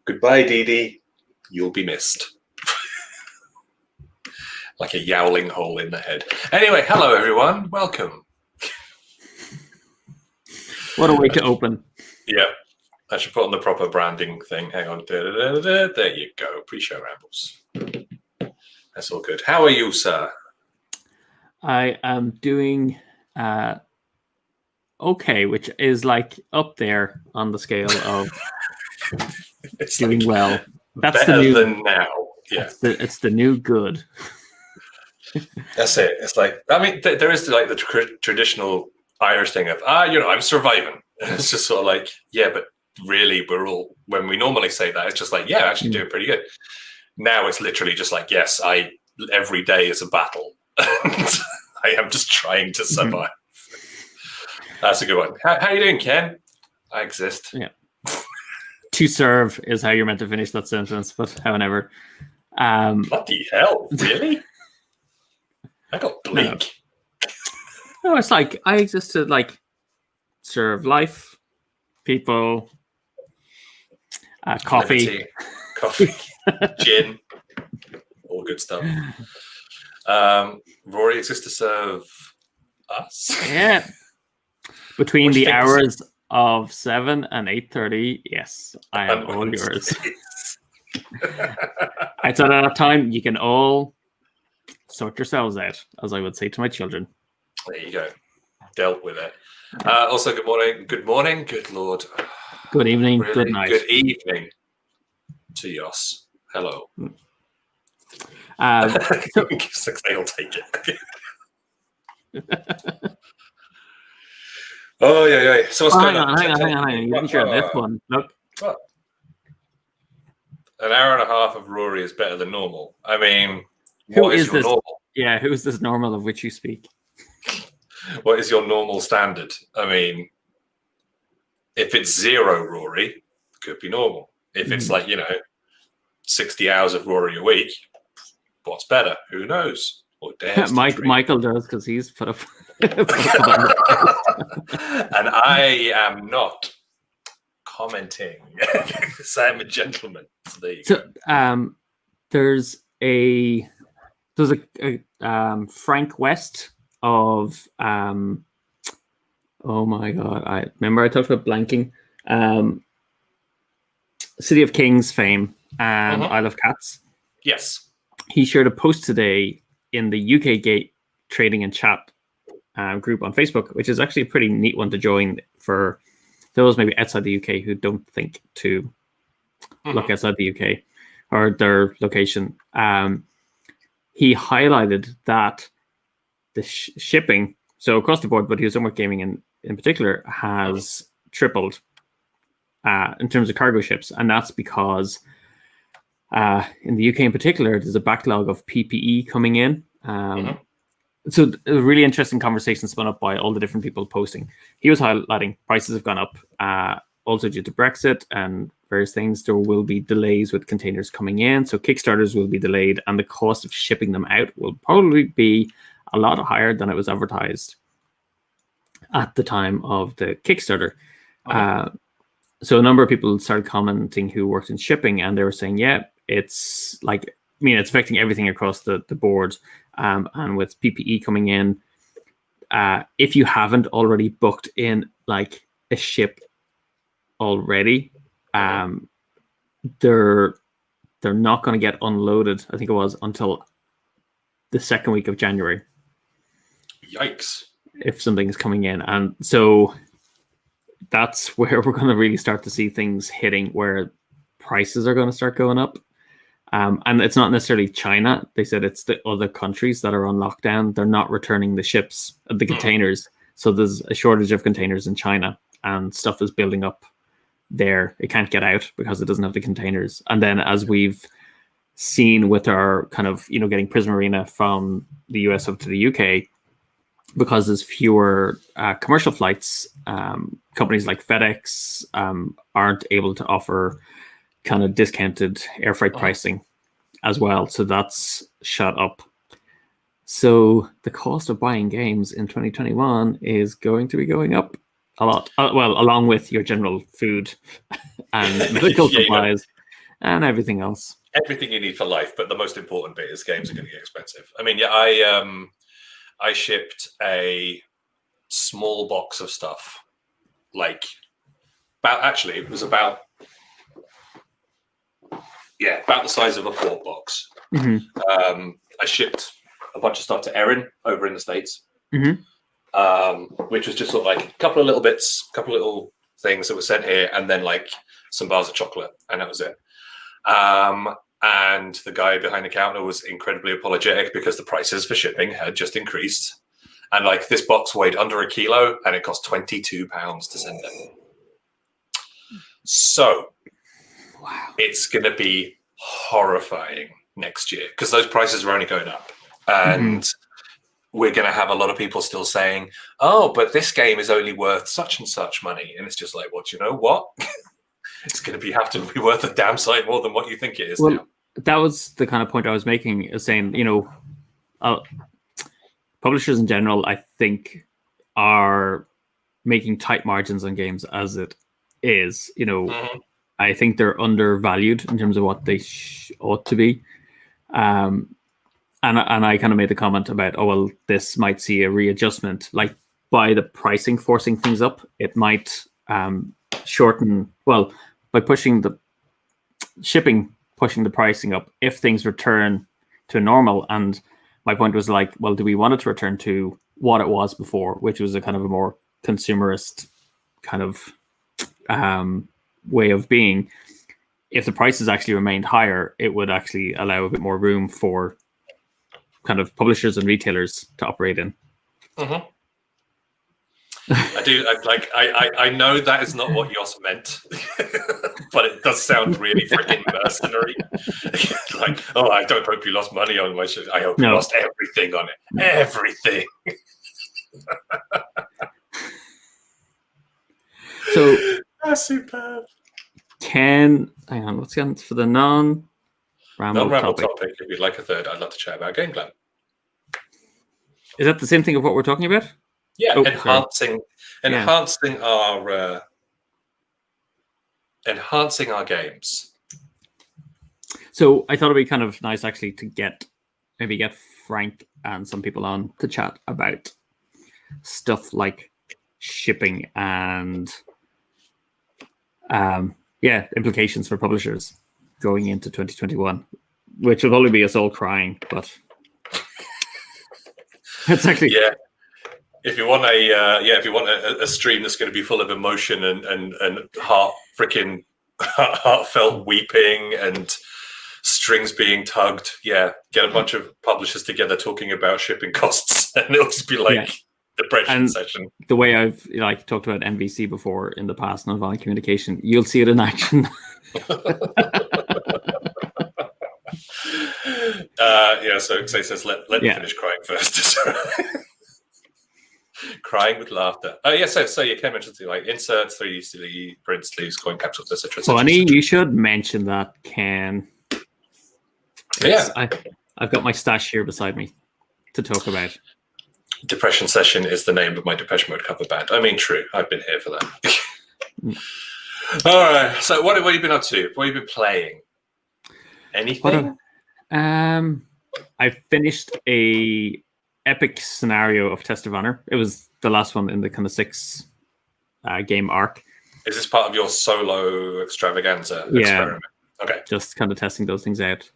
Goodbye, Dee Dee. You'll be missed. Like a yowling hole in the head. Anyway, hello everyone. Welcome. What a way to open. Yeah. I should put on the proper branding thing. Hang on. There you go. Pre-show rambles. That's all good. How are you, sir? I am doing okay, which is like up there on the scale of It's doing like well. That's better the new than now. Yeah. It's the new good. That's it. It's like, I mean, there is like the traditional Irish thing of, I'm surviving. And it's just sort of like, yeah, but really when we normally say that, it's just like, yeah, actually doing pretty good. Now it's literally just like, yes, every day is a battle. I am just trying to survive. That's a good one. How are you doing, Ken? I exist. Yeah. To serve is how you're meant to finish that sentence, but however. Bloody hell, really? I got bleak. No, it's like I exist to like serve life, people, coffee, gin, all good stuff. Rory exists to serve us. Yeah. Between the hours of 7 and 8:30, yes, I am all yours. Outside of that time, you can all sort yourselves out, as I would say to my children. There you go. Dealt with it. Also, good morning. Good morning. Good Lord. Good evening. Really? Good night. Good evening to Yoss. Hello. So, they'll take it. Oh, yeah. So what's going on? Hang on. You didn't share this one. Look. What? An hour and a half of Rory is better than normal. I mean, what is your this normal? Yeah, who is this normal of which you speak? What is your normal standard? I mean, if it's 0 Rory, it could be normal. If it's like, 60 hours of Rory a week, what's better? Who knows? Michael does, because he's put up. And I am not commenting. I'm a gentleman. So there you go. There's a Frank West of oh my god, I remember I talked about blanking. City of Kings fame and Isle of Cats. Yes. He shared a post today in the UK Gate Trading and Chat group on Facebook, which is actually a pretty neat one to join for those maybe outside the UK who don't think to look outside the UK or their location. He highlighted that the shipping, so across the board, but Homework Gaming in particular, has tripled in terms of cargo ships. And that's because in the UK in particular, there's a backlog of PPE coming in. So a really interesting conversation spun up by all the different people posting. He was highlighting prices have gone up, also due to Brexit and various things. There will be delays with containers coming in, so Kickstarters will be delayed, and the cost of shipping them out will probably be a lot higher than it was advertised at the time of the Kickstarter. So a number of people started commenting who worked in shipping, and they were saying, yeah, it's like, it's affecting everything across the board. And with PPE coming in, if you haven't already booked in like a ship already, they're not going to get unloaded, I think it was, until the second week of January. Yikes. If something is coming in. And so that's where we're going to really start to see things hitting, where prices are going to start going up. And it's not necessarily China. They said it's the other countries that are on lockdown. They're not returning the ships, the containers. So there's a shortage of containers in China, and stuff is building up there. It can't get out because it doesn't have the containers. And then, as we've seen with our kind of, getting Prism Arena from the US up to the UK, because there's fewer commercial flights, companies like FedEx aren't able to offer kind of discounted air freight pricing as well. So that's shot up. So the cost of buying games in 2021 is going to be going up. a lot. Well, along with your general food and medical supplies and everything else. Everything you need for life, but the most important bit is games are going to get expensive. I mean, yeah, I shipped a small box of stuff, like it was about the size of a Ford box. Mm-hmm. I shipped a bunch of stuff to Erin over in the States, which was just sort of like a couple of little bits, a couple of little things that were sent here, and then like some bars of chocolate, and that was it. And the guy behind the counter was incredibly apologetic because the prices for shipping had just increased. And like this box weighed under a kilo and it cost £22 to send it. So it's going to be horrifying next year because those prices are only going up. And we're going to have a lot of people still saying, oh, but this game is only worth such and such money. And it's just like, well, do you know what? It's going to have to be worth a damn sight more than what you think it is now. That was the kind of point I was making, is saying, publishers in general, I think, are making tight margins on games as it is. I think they're undervalued in terms of what they ought to be. And I kind of made the comment about, oh, well, this might see a readjustment. Like by the pricing forcing things up, it might shorten, well, by pushing the shipping, pushing the pricing up, if things return to normal. And my point was like, well, do we want it to return to what it was before, which was a kind of a more consumerist kind of way of being? If the prices actually remained higher, it would actually allow a bit more room for kind of publishers and retailers to operate in. I do. I know that is not what Yoss meant, but it does sound really freaking mercenary. Like, oh, I don't hope you lost money on my shit. I hope you lost everything on it. Everything. So that's superb. Hang on, let's get for the non-ramble topic. If you'd like a third, I'd love to chat about Game Plan. Is that the same thing of what we're talking about? Yeah, enhancing our games. So I thought it'd be kind of nice actually to get Frank and some people on to chat about stuff like shipping and implications for publishers going into 2021, which will probably be us all crying, but it's actually If you want a stream that's going to be full of emotion and heartfelt weeping and strings being tugged, get a bunch of publishers together talking about shipping costs, and it'll just be like depression session. The way I've talked about MVC before in the past, nonviolent communication, you'll see it in action. So Xay says let me finish crying first. Crying with laughter. So you can mention like inserts, 3D prints, sleeves, coin capsules, etc. Funny, you should mention that, Ken. I've got my stash here beside me to talk about. Depression Session is the name of my Depeche Mode cover band. I mean, true. I've been here for that. All right. So what have you been up to? What have you been playing? Anything? I finished a epic scenario of Test of Honor. It was the last one in the kind of 6 game arc. Is this part of your solo extravaganza experiment? Okay. Just kind of testing those things out.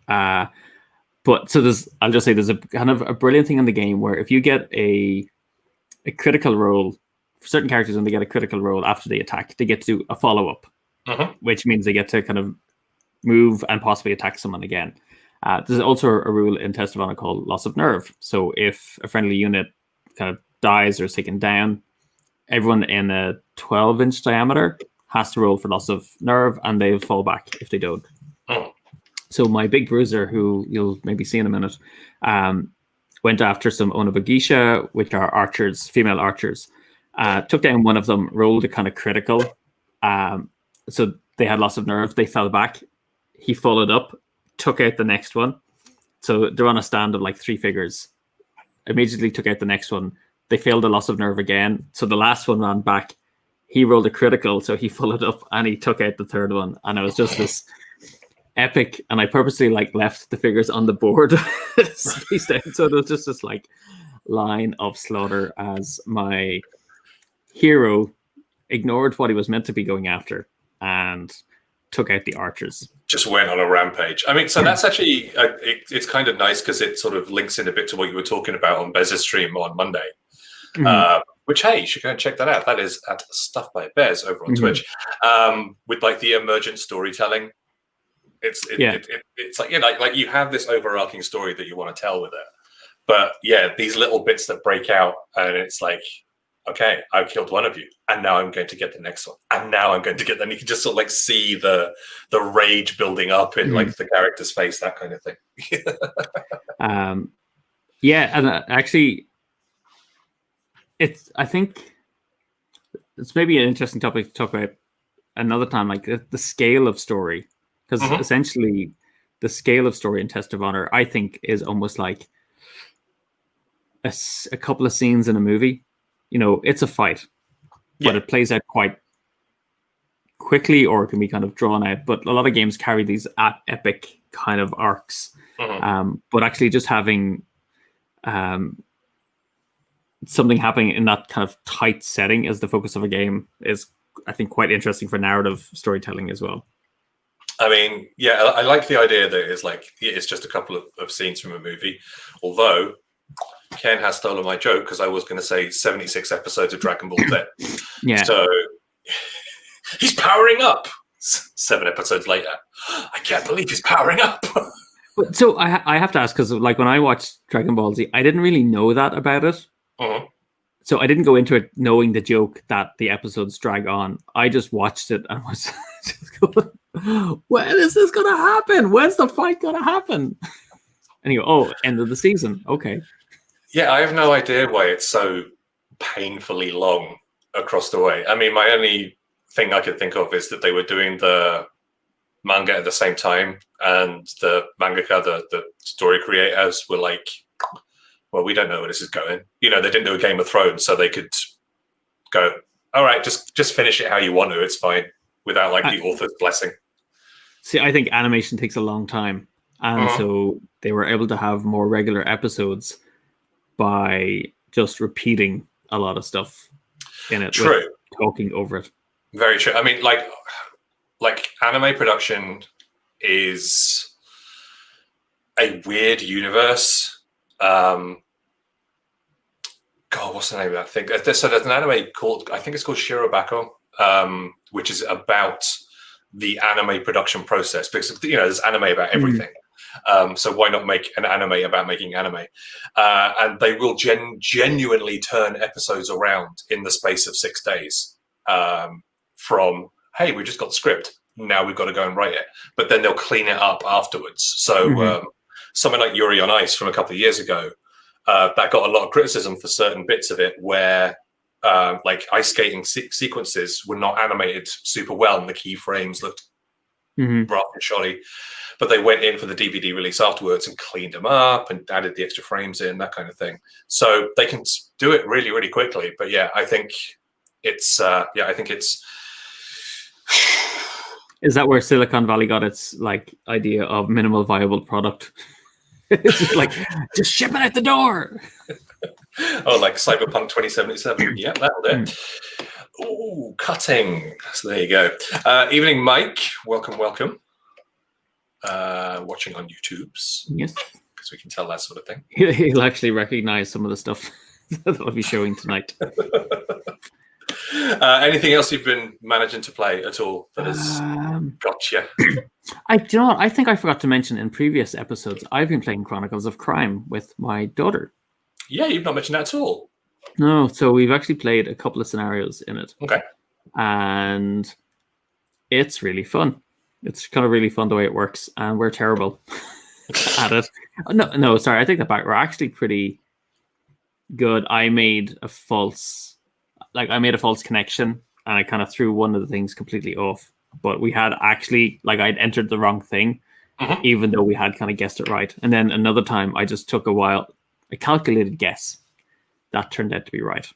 But so I'll just say there's a kind of a brilliant thing in the game where if you get a critical roll, for certain characters, when they get a critical roll after they attack, they get to do a follow-up, which means they get to kind of move and possibly attack someone again. There's also a rule in Test of Honor called loss of nerve. So if a friendly unit kind of dies or is taken down, everyone in a 12-inch diameter has to roll for loss of nerve, and they'll fall back if they don't. So my big bruiser, who you'll maybe see in a minute, went after some Onabagisha, which are archers, female archers. Took down one of them, rolled a kind of critical. So they had loss of nerve. They fell back. He followed up, took out the next one. So they're on a stand of like 3 figures. Immediately took out the next one. They failed the loss of nerve again. So the last one ran back. he rolled a critical, so he followed up and he took out the third one, and it was just this epic. And I purposely like left the figures on the board spaced out, so there was just this like line of slaughter as my hero ignored what he was meant to be going after and took out the archers. Just went on a rampage. I mean, so that's actually it's kind of nice because it sort of links in a bit to what you were talking about on Bez's stream on Monday. Which, hey, you should go and check that out. That is at Stuff by Bez over on Twitch, with like the emergent storytelling. It's like, like you have this overarching story that you want to tell with it, but yeah, these little bits that break out, and it's like, okay, I killed one of you, and now I'm going to get the next one, and now I'm going to get. Then you can just sort of like see the rage building up in like the character's face, that kind of thing. Yeah, and actually. I think it's maybe an interesting topic to talk about another time, like the scale of story, because essentially the scale of story in Test of Honor, I think, is almost like a couple of scenes in a movie. You know, it's a fight, but it plays out quite quickly, or it can be kind of drawn out. But a lot of games carry these epic kind of arcs, but actually just having something happening in that kind of tight setting as the focus of a game is, I think, quite interesting for narrative storytelling as well. I mean, yeah, I like the idea that it's like it's just a couple of scenes from a movie. Although Ken has stolen my joke because I was going to say 76 episodes of Dragon Ball Z. Yeah. So he's powering up. 7 episodes later, I can't believe he's powering up. So I have to ask, because like when I watched Dragon Ball Z, I didn't really know that about it. So I didn't go into it knowing the joke that the episodes drag on. I just watched it and was just going, when is this going to happen? When's the fight going to happen? And you go, oh, end of the season. Okay. Yeah, I have no idea why it's so painfully long across the way. I mean, my only thing I could think of is that they were doing the manga at the same time, and the mangaka, the story creators, were like, well, we don't know where this is going. You know, they didn't do a Game of Thrones, so they could go, all right, just finish it how you want to. It's fine, without like the author's blessing. See, I think animation takes a long time. And so they were able to have more regular episodes by just repeating a lot of stuff in it. True. Talking over it. Very true. I mean, like anime production is a weird universe. God, what's the name of that thing? So there's an anime called, I think it's called Shirobako, which is about the anime production process, because, you know, there's anime about everything. So why not make an anime about making anime? And they will genuinely turn episodes around in the space of 6 days. From, hey, we just got the script, now we've got to go and write it. But then they'll clean it up afterwards. So something like Yuri on Ice from a couple of years ago, that got a lot of criticism for certain bits of it where like ice skating sequences were not animated super well and the keyframes looked rough and shoddy. But they went in for the DVD release afterwards and cleaned them up and added the extra frames in, that kind of thing. So they can do it really, really quickly. But yeah, I think it's Is that where Silicon Valley got its like idea of minimal viable product? It's just like, just ship it out the door. Oh, like Cyberpunk 2077. Yeah, that'll do. Ooh, cutting. So there you go. Evening, Mike. Welcome. Watching on YouTube's. Yes. Because we can tell that sort of thing. He'll actually recognize some of the stuff that I'll be showing tonight. Anything else you've been managing to play at all that has got you? I think I forgot to mention in previous episodes, I've been playing Chronicles of Crime with my daughter. Yeah, you've not mentioned that at all. No, so we've actually played a couple of scenarios in it. Okay. And it's really fun. It's kind of really fun the way it works, and we're terrible at it. No, sorry, I take that back. We're actually pretty good. I made a false connection, and I kind of threw one of the things completely off. But we had actually, like, I'd entered the wrong thing, even though we had kind of guessed it right. And then another time, I just took a calculated guess that turned out to be right.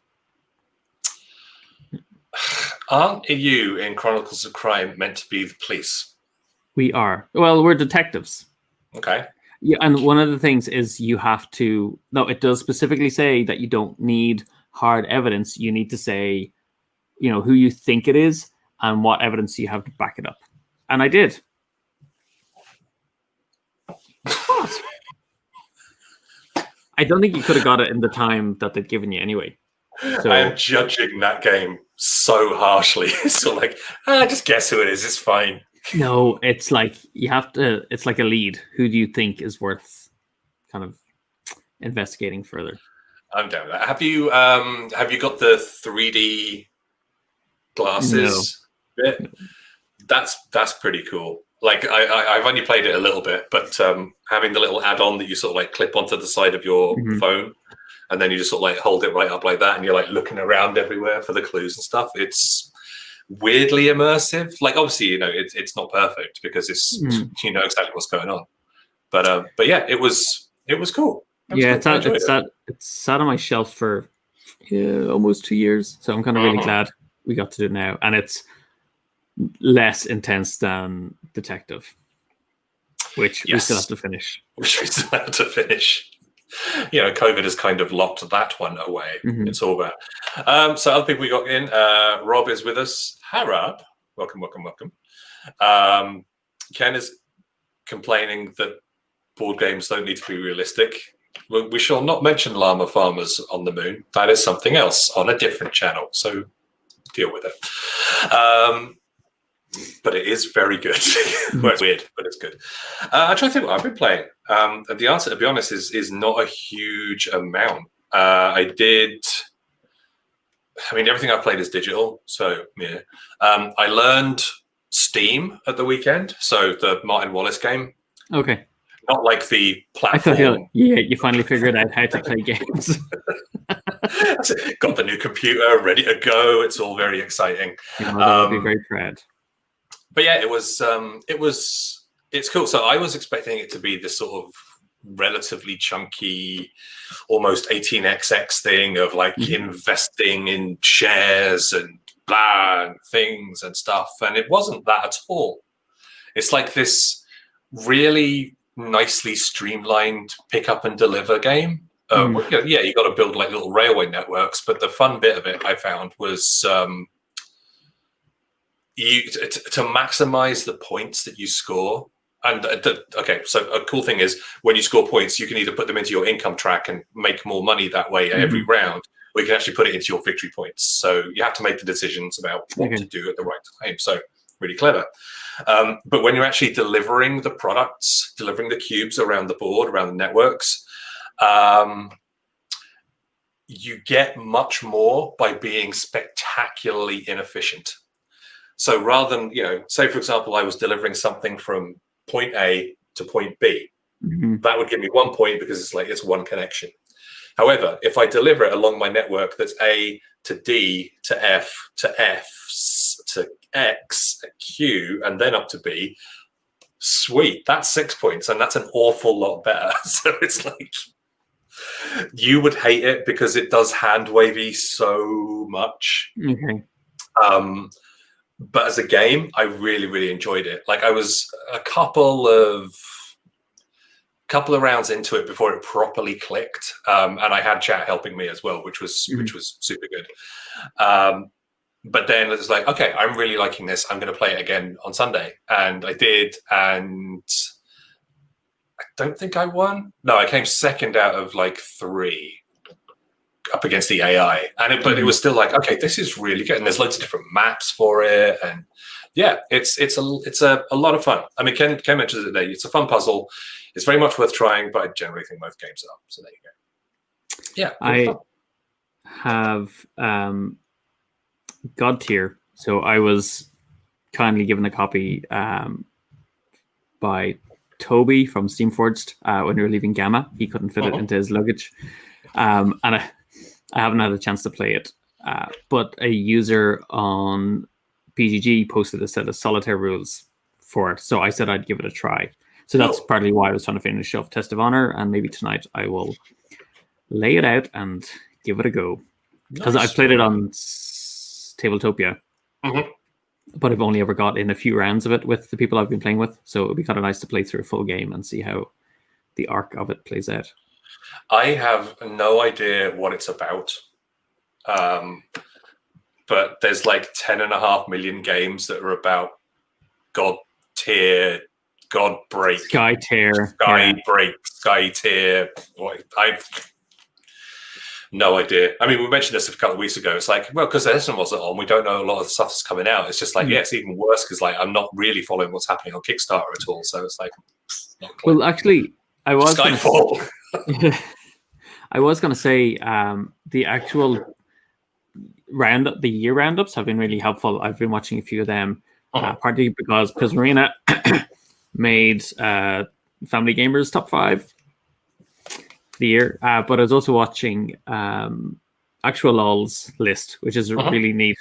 Aren't you in Chronicles of Crime meant to be the police? We are. Well, we're detectives. Okay. Yeah, and one of the things is you have to. No, it does specifically say that you don't need hard evidence. You need to say, who you think it is and what evidence you have to back it up. And I did. What? I don't think you could have got it in the time that they'd given you anyway. So I am judging that game so harshly. So like, just guess who it is. It's fine. no, it's like you have to. It's like a lead. Who do you think is worth kind of investigating further? I'm down with that. Have you got the 3D glasses bit? That's pretty cool. Like I've only played it a little bit, but having the little add-on that you sort of like clip onto the side of your phone, and then you just sort of like hold it right up like that, and you're like looking around everywhere for the clues and stuff. It's weirdly immersive. Like obviously, it's not perfect because it's you know exactly what's going on. But yeah, it was cool. It's sat on my shelf for almost 2 years, so I'm kind of really glad we got to do it now, and it's less intense than Detective, which we still have to finish. COVID has kind of locked that one away. It's all about. So other people we got in. Rob is with us. Hi, Rob. Welcome. Ken is complaining that board games don't need to be realistic. We shall not mention llama farmers on the moon. That is something else on a different channel. So deal with it. But it is very good. Well, it's weird, but it's good. I'm trying to think what I've been playing. The answer, to be honest, is not a huge amount. Everything I've played is digital. So, yeah. I learned Steam at the weekend. So the Martin Wallace game. Okay. Not like the platform. I thought, you finally figured out how to play games. Got the new computer ready to go. It's all very exciting. I'll be very proud. But yeah, it's cool. So I was expecting it to be this sort of relatively chunky, almost 18xx thing of like investing in shares and blah and things and stuff. And it wasn't that at all. It's like this really nicely streamlined pick up and deliver game. You got to build like little railway networks. But the fun bit of it I found was to maximize the points that you score. And so a cool thing is when you score points, you can either put them into your income track and make more money that way every round, or you can actually put it into your victory points. So you have to make the decisions about what to do at the right time. So really clever. But when you're actually delivering the products, delivering the cubes around the board, around the networks, you get much more by being spectacularly inefficient. So rather than, say, for example, I was delivering something from point A to point B, that would give me 1 point because it's one connection. However, if I deliver it along my network that's A to D to F to X, Q, and then up to B, sweet, that's 6 points, and that's an awful lot better. So it's like, you would hate it because it does hand wavy so much. Okay. But as a game, I really, really enjoyed it. Like I was a couple of rounds into it before it properly clicked, and I had chat helping me as well, which was super good. But then it's like, okay, I'm really liking this. I'm going to play it again on Sunday, and I did, and I don't think I won. No, I came second out of like 3. Up against the AI, but it was still like, okay, this is really good, and there's loads of different maps for it, and yeah, it's a lot of fun. I mean, Ken mentions it there. It's a fun puzzle. It's very much worth trying, but I generally think most games are. So there you go. Yeah, I have God Tier. So I was kindly given a copy by Toby from Steamforged when we were leaving Gamma. He couldn't fit it into his luggage, and I haven't had a chance to play it, but a user on PGG posted a set of solitaire rules for it, so I said I'd give it a try. So that's partly why I was trying to finish off Test of Honor, and maybe tonight I will lay it out and give it a go. Because I played it on Tabletopia, Mhm. but I've only ever got in a few rounds of it with the people I've been playing with. So it would be kind of nice to play through a full game and see how the arc of it plays out. I have no idea what it's about. But there's like 10.5 million games that are about God tier, God break, Sky tier, Sky break, Sky tier. I've no idea. I mean, we mentioned this a couple of weeks ago. It's like, well, because Edison wasn't on, we don't know a lot of the stuff that's coming out. It's just like, yeah, it's even worse because like I'm not really following what's happening on Kickstarter at all. So it's like, not well, actually, I was Skyfall. I was going to say the actual roundup, the year roundups have been really helpful. I've been watching a few of them, partly because Marina made Family Gamers top 5 the year, but I was also watching Actual Lul's list, which is a really neat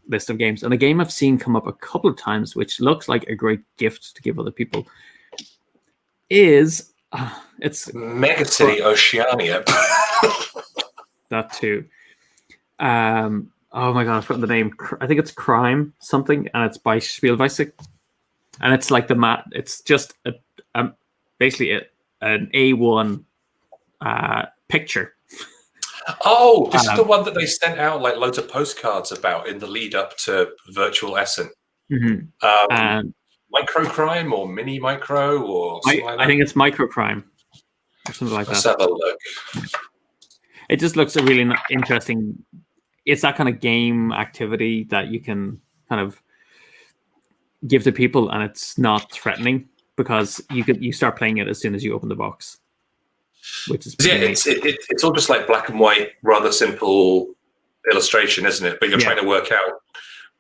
list of games. And a game I've seen come up a couple of times, which looks like a great gift to give other people, is it's Megacity Oceania. that too. Oh my god, I've forgotten the name. I think it's Crime something, and it's by Spielweise. And it's like it's just basically an A1 picture. Oh, this is the one that they sent out like loads of postcards about in the lead up to Virtual Essen. And micro crime or mini micro or something like that? I think it's microcrime or something like Let's that. have a look. It just looks a really interesting. It's that kind of game activity that you can kind of give to people, and it's not threatening because you start playing it as soon as you open the box, which is it's all just like black and white, rather simple illustration, isn't it? But you're trying to work out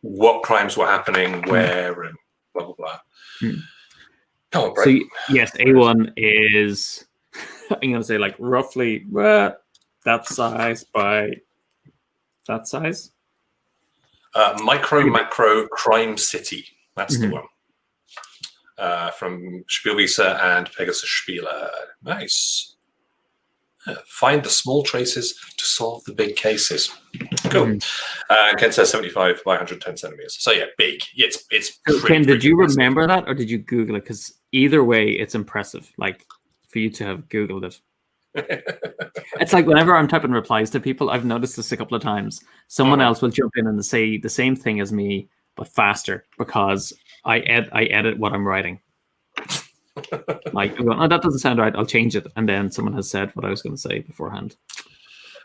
what crimes were happening, where, and blah blah blah. Oh, right. So yes, A1 is I'm going to say like roughly that size by that size. Micro Macro Crime City. That's the one. From Spielweise and Pegasus Spieler. Nice. Find the small traces to solve the big cases. Cool. Ken says 75 by 110 centimeters. So yeah, big. It's pretty, Ken, did you impressive. remember that, or did you Google it? Because either way, it's impressive. Like for you to have Googled it. It's like whenever I'm typing replies to people, I've noticed this a couple of times. Someone else will jump in and say the same thing as me, but faster because I edit what I'm writing. Like, I'm going, oh, that doesn't sound right. I'll change it, and then someone has said what I was going to say beforehand.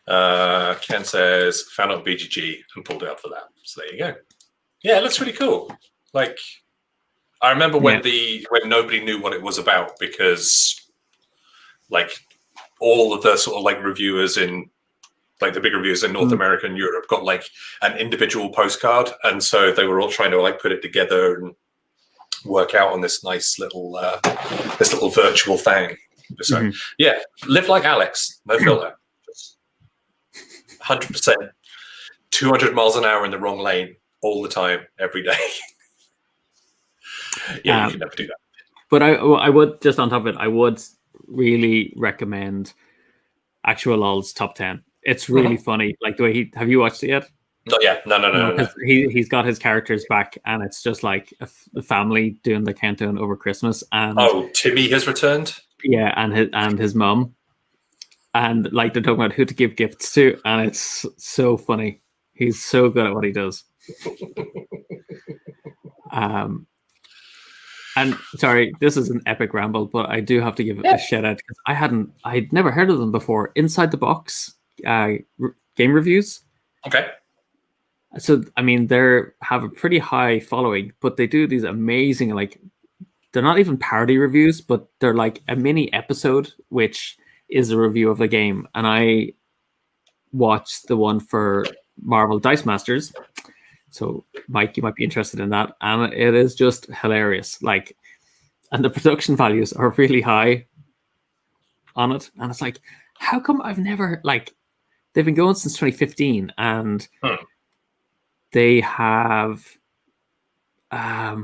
Ken says found on BGG and pulled it up for that. So there you go. Yeah, it looks really cool. Like, I remember when nobody knew what it was about because, like, all of the sort of like reviewers in like the big reviewers in North America and Europe got like an individual postcard, and so they were all trying to like put it together and work out on this nice little virtual thing. So yeah, live like Alex, no filter, 100%, 200 miles an hour in the wrong lane all the time, every day. Yeah, you can never do that. But I would, just on top of it, I would really recommend Actual Lul's top 10. It's really funny. Like the way have you watched it yet? Not yet. No. He's got his characters back, and it's just like a family doing the countdown over Christmas. And Timmy has returned. Yeah, and his mum, and like they're talking about who to give gifts to, and it's so funny. He's so good at what he does. And sorry, this is an epic ramble, but I do have to give it a shout out because I'd never heard of them before. Inside the Box game reviews. Okay. So I mean, they have a pretty high following, but they do these amazing, like, they're not even parody reviews, but they're like a mini episode, which is a review of the game. And I watched the one for Marvel Dice Masters. So, Mike, you might be interested in that. And it is just hilarious. Like, and the production values are really high on it. And it's like, how come I've never, like, they've been going since 2015 and they have, I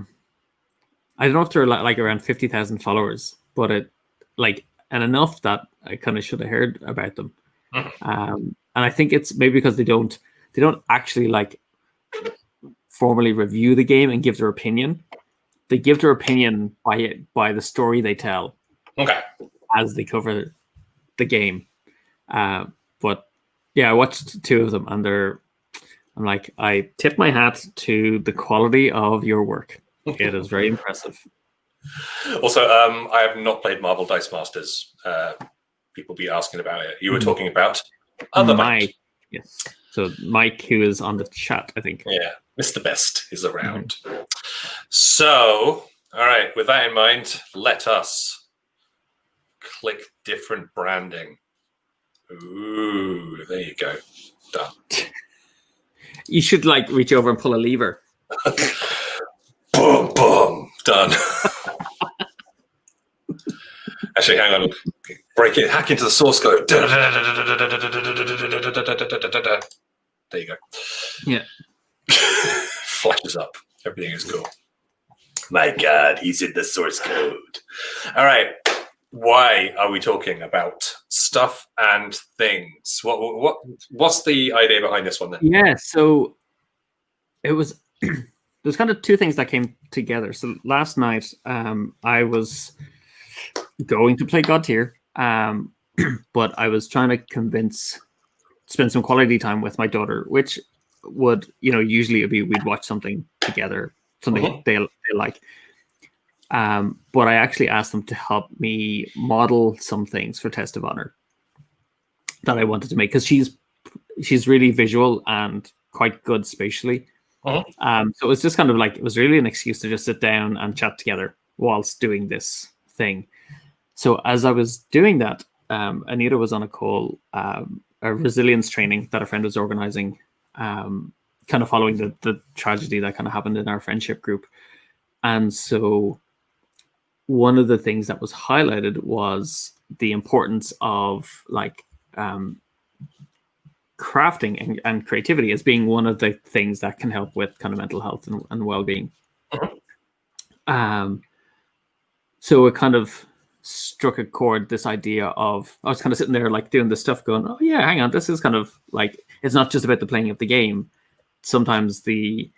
don't know if they're like around 50,000 followers, but and enough that I kind of should have heard about them. And I think it's maybe because they don't actually like formally review the game and give their opinion. They give their opinion by the story they tell as they cover the game. But yeah, I watched two of them, and I'm like, I tip my hat to the quality of your work. It is very impressive. Also, I have not played Marvel Dice Masters. People be asking about it. You were talking about other Mike. Yes. So Mike, who is on the chat, I think. Yeah, Mr. Best is around. So, all right, with that in mind, let us click different branding. Ooh, there you go. Done. You should like reach over and pull a lever. Boom, boom, done. Actually, hang on. Break it, hack into the source code. There you go. Yeah. Flashes up. Everything is cool. My God, he's in the source code. All right. Why are we talking about stuff and things? What's the idea behind this one then? Yeah, so it was there's kind of two things that came together. So last night, I was going to play God Tier, but I was trying to spend some quality time with my daughter, which would, usually we'd watch something together, something they like. But I actually asked them to help me model some things for Test of Honor that I wanted to make, because she's really visual and quite good spatially. So it was just kind of like, it was really an excuse to just sit down and chat together whilst doing this thing. So as I was doing that, Anita was on a call, a resilience training that a friend was organizing, kind of following the tragedy that kind of happened in our friendship group. And so one of the things that was highlighted was the importance of crafting and creativity as being one of the things that can help with kind of mental health and well-being. So it kind of struck a chord, this idea of, I was kind of sitting there like doing this stuff going, oh yeah, hang on, this is kind of like, it's not just about the playing of the game. Sometimes the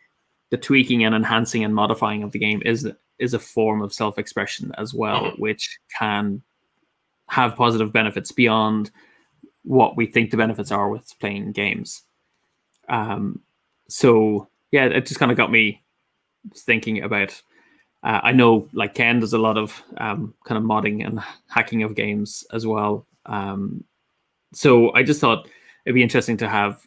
tweaking and enhancing and modifying of the game is a form of self-expression as well, which can have positive benefits beyond what we think the benefits are with playing games. So yeah, it just kind of got me thinking about, I know like Ken does a lot of kind of modding and hacking of games as well. So I just thought it'd be interesting to have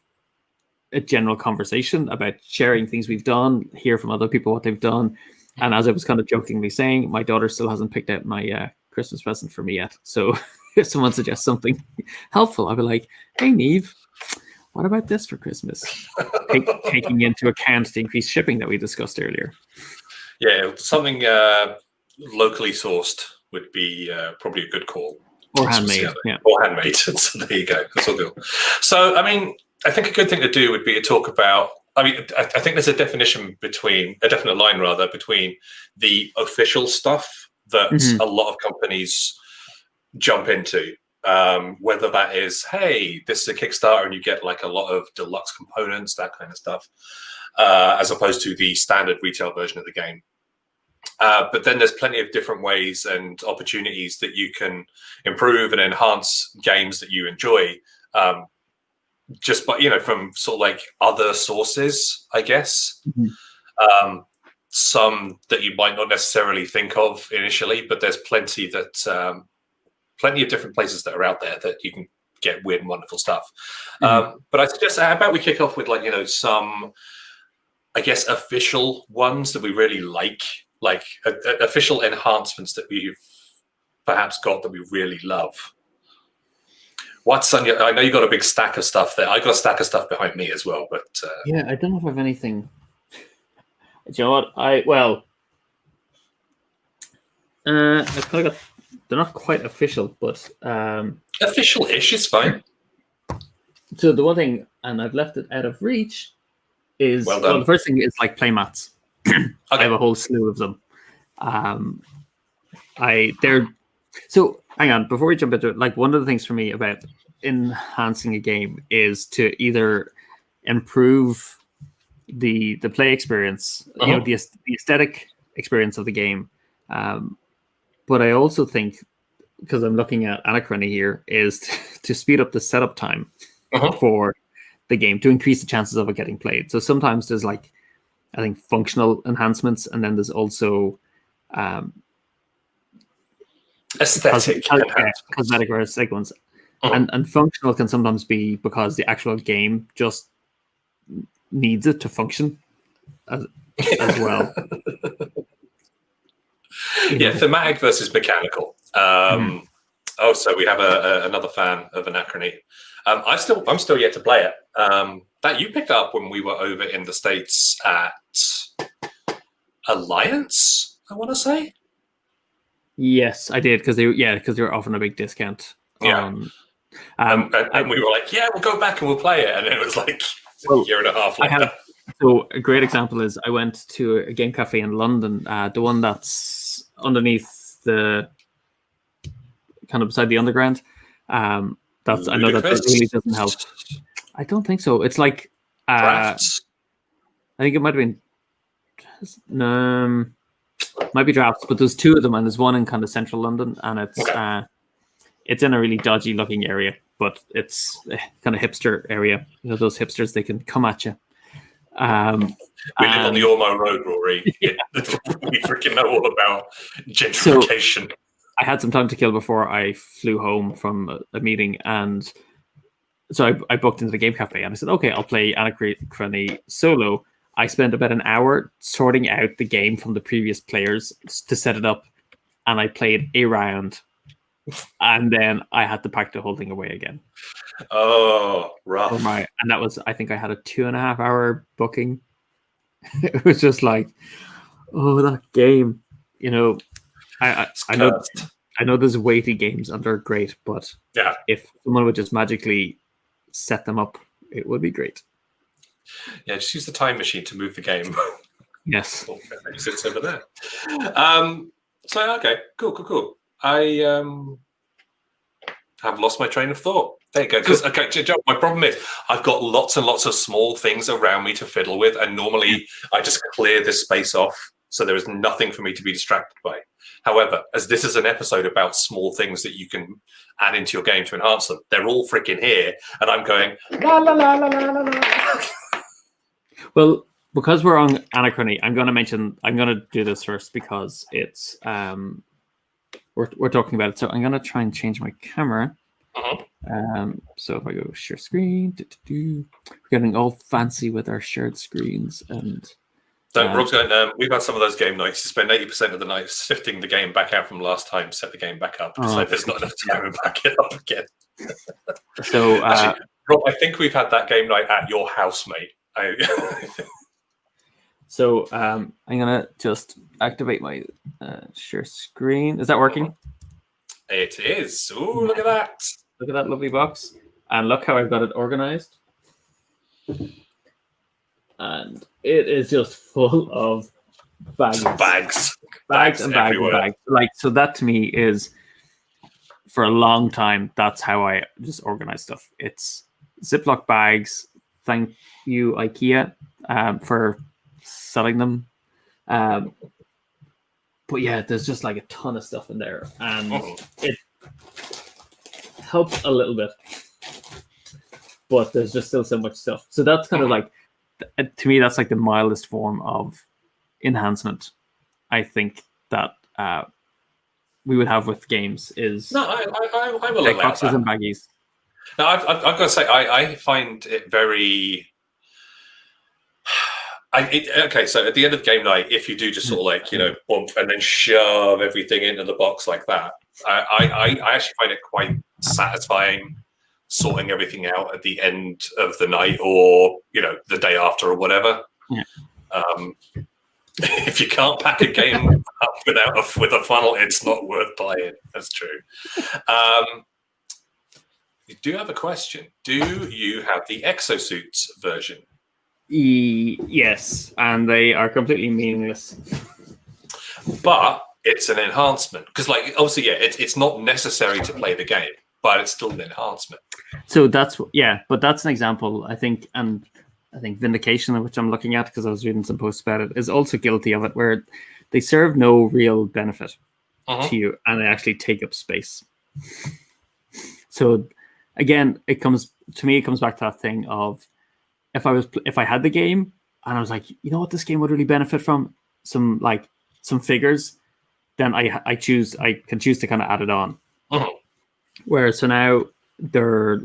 a general conversation about sharing things we've done, hear from other people what they've done. And as I was kind of jokingly saying, my daughter still hasn't picked out my Christmas present for me yet. So if someone suggests something helpful, I'll be like, hey, Neve, what about this for Christmas? Taking into account the increased shipping that we discussed earlier. Yeah, something locally sourced would be probably a good call. Or handmade. Yeah. Or handmade. So there you go. That's all good. So, I mean, I think a good thing to do would be to talk about, I think there's a definite line rather, between the official stuff that a lot of companies jump into, whether that is, hey, this is a Kickstarter and you get like a lot of deluxe components, that kind of stuff, as opposed to the standard retail version of the game. But then there's plenty of different ways and opportunities that you can improve and enhance games that you enjoy, just by, from sort of like other sources, I guess. Some that you might not necessarily think of initially, but there's plenty of different places that are out there that you can get weird and wonderful stuff. But I suggest, how about we kick off with some, I guess, official ones that we really like official enhancements that we've perhaps got that we really love. What's on your? I know you got a big stack of stuff there. I got a stack of stuff behind me as well, but yeah, I don't know if I have anything. Do you know what? I kind of got. They're not quite official, but official-ish is fine. So the one thing, and I've left it out of reach, is the first thing is like playmats. Okay. I have a whole slew of them. So hang on, before we jump into it, like one of the things for me about enhancing a game is to either improve the play experience, you know, the aesthetic experience of the game. But I also think, because I'm looking at Anachrony here, is to speed up the setup time for the game to increase the chances of it getting played. So sometimes there's like, I think, functional enhancements, and then there's also aesthetic cosmetic or aesthetic ones. And functional can sometimes be because the actual game just needs it to function as well. Yeah, thematic versus mechanical. Oh, so we have another fan of Anachrony. I'm still yet to play it. That you picked up when we were over in the States at Alliance, I want to say. Yes, I did, because they were offering a big discount. Yeah. And we were like, yeah, we'll go back and we'll play it. And it was like a year and a half later. So a great example is I went to a game cafe in London, the one that's underneath the kind of beside the underground. I know that really doesn't help. I don't think so. It's like Drafts. I think it might have been might be Drafts, but there's two of them, and there's one in kind of central London, and it's in a really dodgy looking area, but it's kind of hipster area. You know, those hipsters, they can come at you. We live on the Ormo Road, Rory. We freaking know all about gentrification. So I had some time to kill before I flew home from a meeting, and so I booked into the game cafe, and I said, okay, I'll play Anachrony solo. I spent about an hour sorting out the game from the previous players to set it up, and I played a round, and then I had to pack the whole thing away again. Oh, rough. And that was, I think I had a 2.5 hour booking. It was just like, oh, that game. You know, I know there's weighty games and they're great, but if someone would just magically set them up, it would be great. Yeah, just use the time machine to move the game. Yes. It sits over there. So, okay, cool. I have lost my train of thought. There you go. Because my problem is I've got lots and lots of small things around me to fiddle with, and normally I just clear this space off so there is nothing for me to be distracted by. However, as this is an episode about small things that you can add into your game to enhance them, they're all freaking here, and I'm going la la la la la la la. Well, because we're on Anachrony, I'm going to do this first because it's we're talking about it. So I'm going to try and change my camera. So if I go share screen, we're getting all fancy with our shared screens. And Rob's going, we've had some of those game nights. You spend 80% of the night sifting the game back out from last time, set the game back up. So there's not enough time to back it up again. So actually, Rob, I think we've had that game night at your house, mate. So I'm gonna just activate my share screen. Is that working? It is. Ooh, look at that! Look at that lovely box, and look how I've got it organized. And it is just full of bags and bags. Like, so that to me is, for a long time, that's how I just organize stuff. It's Ziploc bags. Thank you, IKEA, for selling them. But yeah, there's just like a ton of stuff in there, and it helps a little bit, but there's just still so much stuff. So that's kind of like, to me, that's like the mildest form of enhancement I think that we would have with games is I will allow boxes that. and baggies. Now, I've got to say, I find it very. Okay, so at the end of the game night, if you do just sort of like, bump and then shove everything into the box like that, I actually find it quite satisfying sorting everything out at the end of the night or, the day after or whatever. Yeah. If you can't pack a game up with a funnel, it's not worth playing. That's true. You do have a question. Do you have the exosuits version? Yes, and they are completely meaningless. But it's an enhancement because, obviously, it's not necessary to play the game, but it's still an enhancement. So but that's an example, I think, and I think Vindication, which I'm looking at because I was reading some posts about it, is also guilty of it, where they serve no real benefit to you and they actually take up space. So again, it comes back to that thing of if I had the game and I was like, you know what, this game would really benefit from some figures, then I can choose to kind of add it on. Whereas so now they're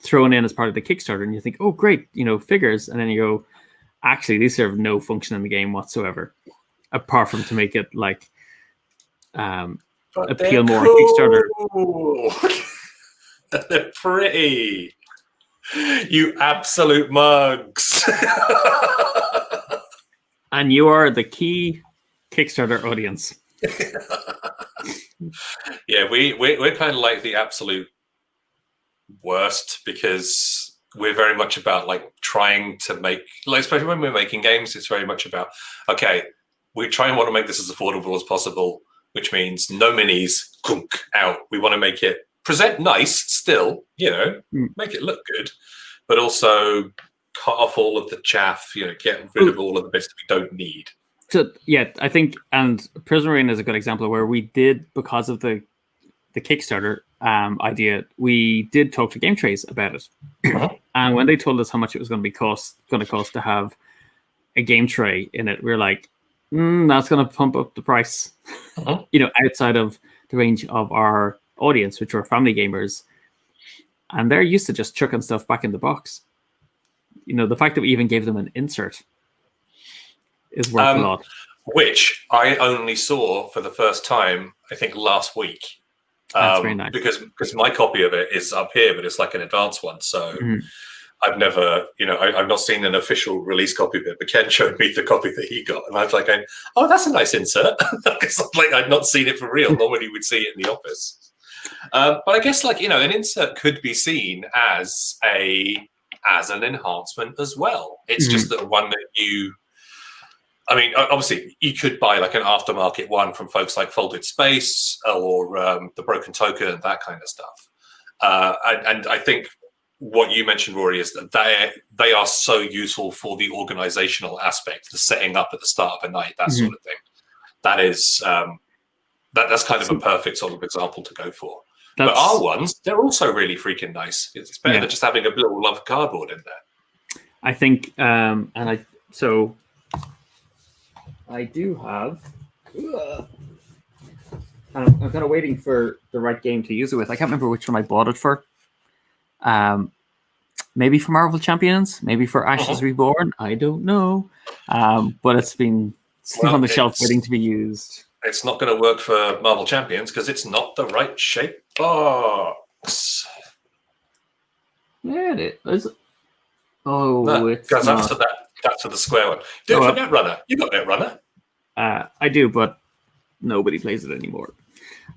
thrown in as part of the Kickstarter, and you think, oh great, figures, and then you go, actually these serve no function in the game whatsoever, apart from to make it like appeal more on Kickstarter. They're pretty. You absolute mugs. And you are the key Kickstarter audience. Yeah, we're kind of like the absolute worst, because we're very much about like trying to make, like, especially when we're making games, it's very much about, okay, we try and want to make this as affordable as possible, which means no minis, gunk, out. We want to make it present nice still, make it look good, but also cut off all of the chaff, get rid of all of the bits that we don't need. So yeah, I think, and Prison Marine is a good example where we did, because of the Kickstarter idea, we did talk to Game Trays about it. And when they told us how much it was going to cost to have a game tray in it, we were like, that's going to pump up the price. Outside of the range of our audience, which were family gamers, and they're used to just chucking stuff back in the box. The fact that we even gave them an insert is worth a lot. Which I only saw for the first time, I think, last week. That's very nice. Because my copy of it is up here, but it's like an advanced one. So I've never, I've not seen an official release copy of it, but Ken showed me the copy that he got. And I was like, oh, that's a nice insert. Because I'd not seen it for real. Normally we'd see it in the office. But I guess an insert could be seen as an enhancement as well. It's just that one that obviously you could buy like an aftermarket one from folks like Folded Space or the Broken Token, that kind of stuff. And I think what you mentioned, Rory, is that they are so useful for the organizational aspect, the setting up at the start of a night, that sort of thing. That is that's kind of a perfect sort of example to go for. But our ones, they're also really freaking nice. It's better than just having a little lump of cardboard in there. I think, I do have. I'm kind of waiting for the right game to use it with. I can't remember which one I bought it for. Maybe for Marvel Champions, maybe for Ashes Reborn. I don't know. But it's been sitting on the shelf waiting to be used. It's not going to work for Marvel Champions because it's not the right shape box. Yeah, it is. Oh, no, it's because that's for the square one. Do it for Netrunner. You got Netrunner. I do, but nobody plays it anymore.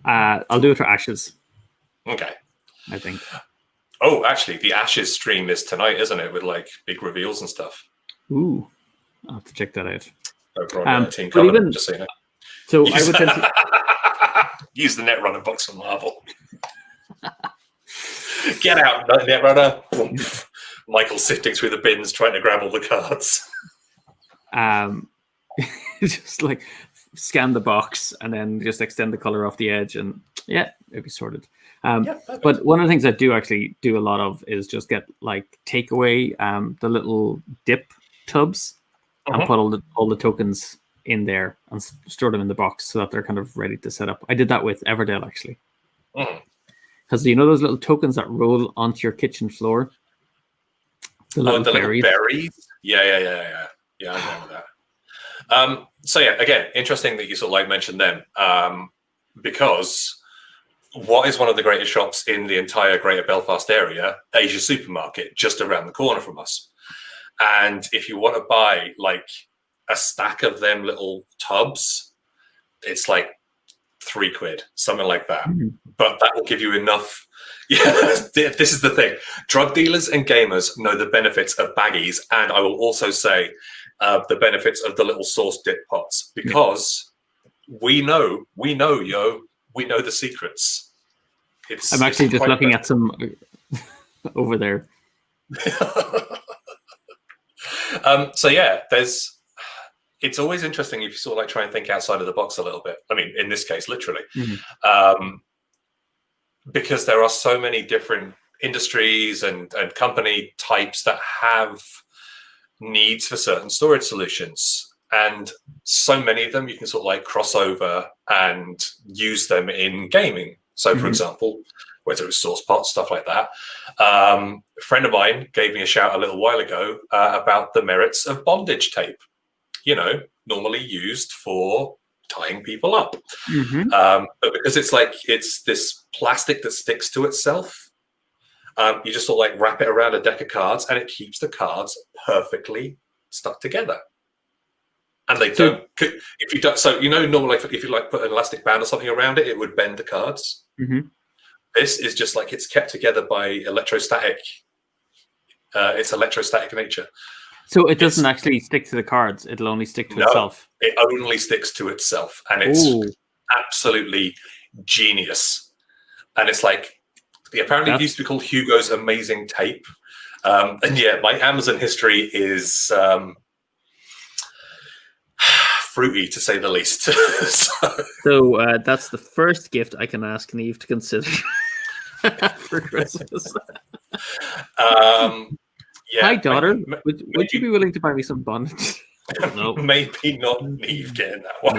I'll do it for Ashes. Okay. I think. Oh, actually, the Ashes stream is tonight, isn't it? With like big reveals and stuff. Ooh, I'll have to check that out. Team Color, just so you know. So I would tend to use the Netrunner box from Marvel. Get out, Netrunner. Michael sifting through the bins trying to grab all the cards. Just like scan the box and then just extend the color off the edge, and it'd be sorted. But one of the things I do actually do a lot of is just get like takeaway the little dip tubs and put all the tokens in there and store them in the box so that they're kind of ready to set up. I did that with Everdell actually. Because you know those little tokens that roll onto your kitchen floor? The little berries? Yeah, I remember that. So again, interesting that you sort of like mentioned them, because what is one of the greatest shops in the entire Greater Belfast area? Asia Supermarket, just around the corner from us. And if you want to buy like a stack of them little tubs, it's like £3, something like that. But that will give you enough. This is the thing. Drug dealers and gamers know the benefits of baggies, and I will also say the benefits of the little sauce dip pots, because we know the secrets. I'm actually just looking at some over there. So yeah, it's always interesting if you sort of like try and think outside of the box a little bit. I mean, in this case, literally, because there are so many different industries and company types that have needs for certain storage solutions. And so many of them you can sort of like cross over and use them in gaming. So, for example, whether it's source pots, stuff like that. A friend of mine gave me a shout a little while ago about the merits of bondage tape, normally used for tying people up. But because it's this plastic that sticks to itself, you just sort of like wrap it around a deck of cards and it keeps the cards perfectly stuck together. And they don't, if you don't, so normally if you like put an elastic band or something around it, it would bend the cards. This is just like it's kept together by electrostatic. It's electrostatic nature. So it doesn't actually stick to the cards; it'll only stick to itself. It only sticks to itself, and it's absolutely genius. And it's like apparently it used to be called Hugo's Amazing Tape. And yeah, my Amazon history is fruity, to say the least. So that's the first gift I can ask Neve to consider for Christmas. Yeah, hi, daughter. Would you be willing to buy me some bondage? No. Maybe not Neve getting that one.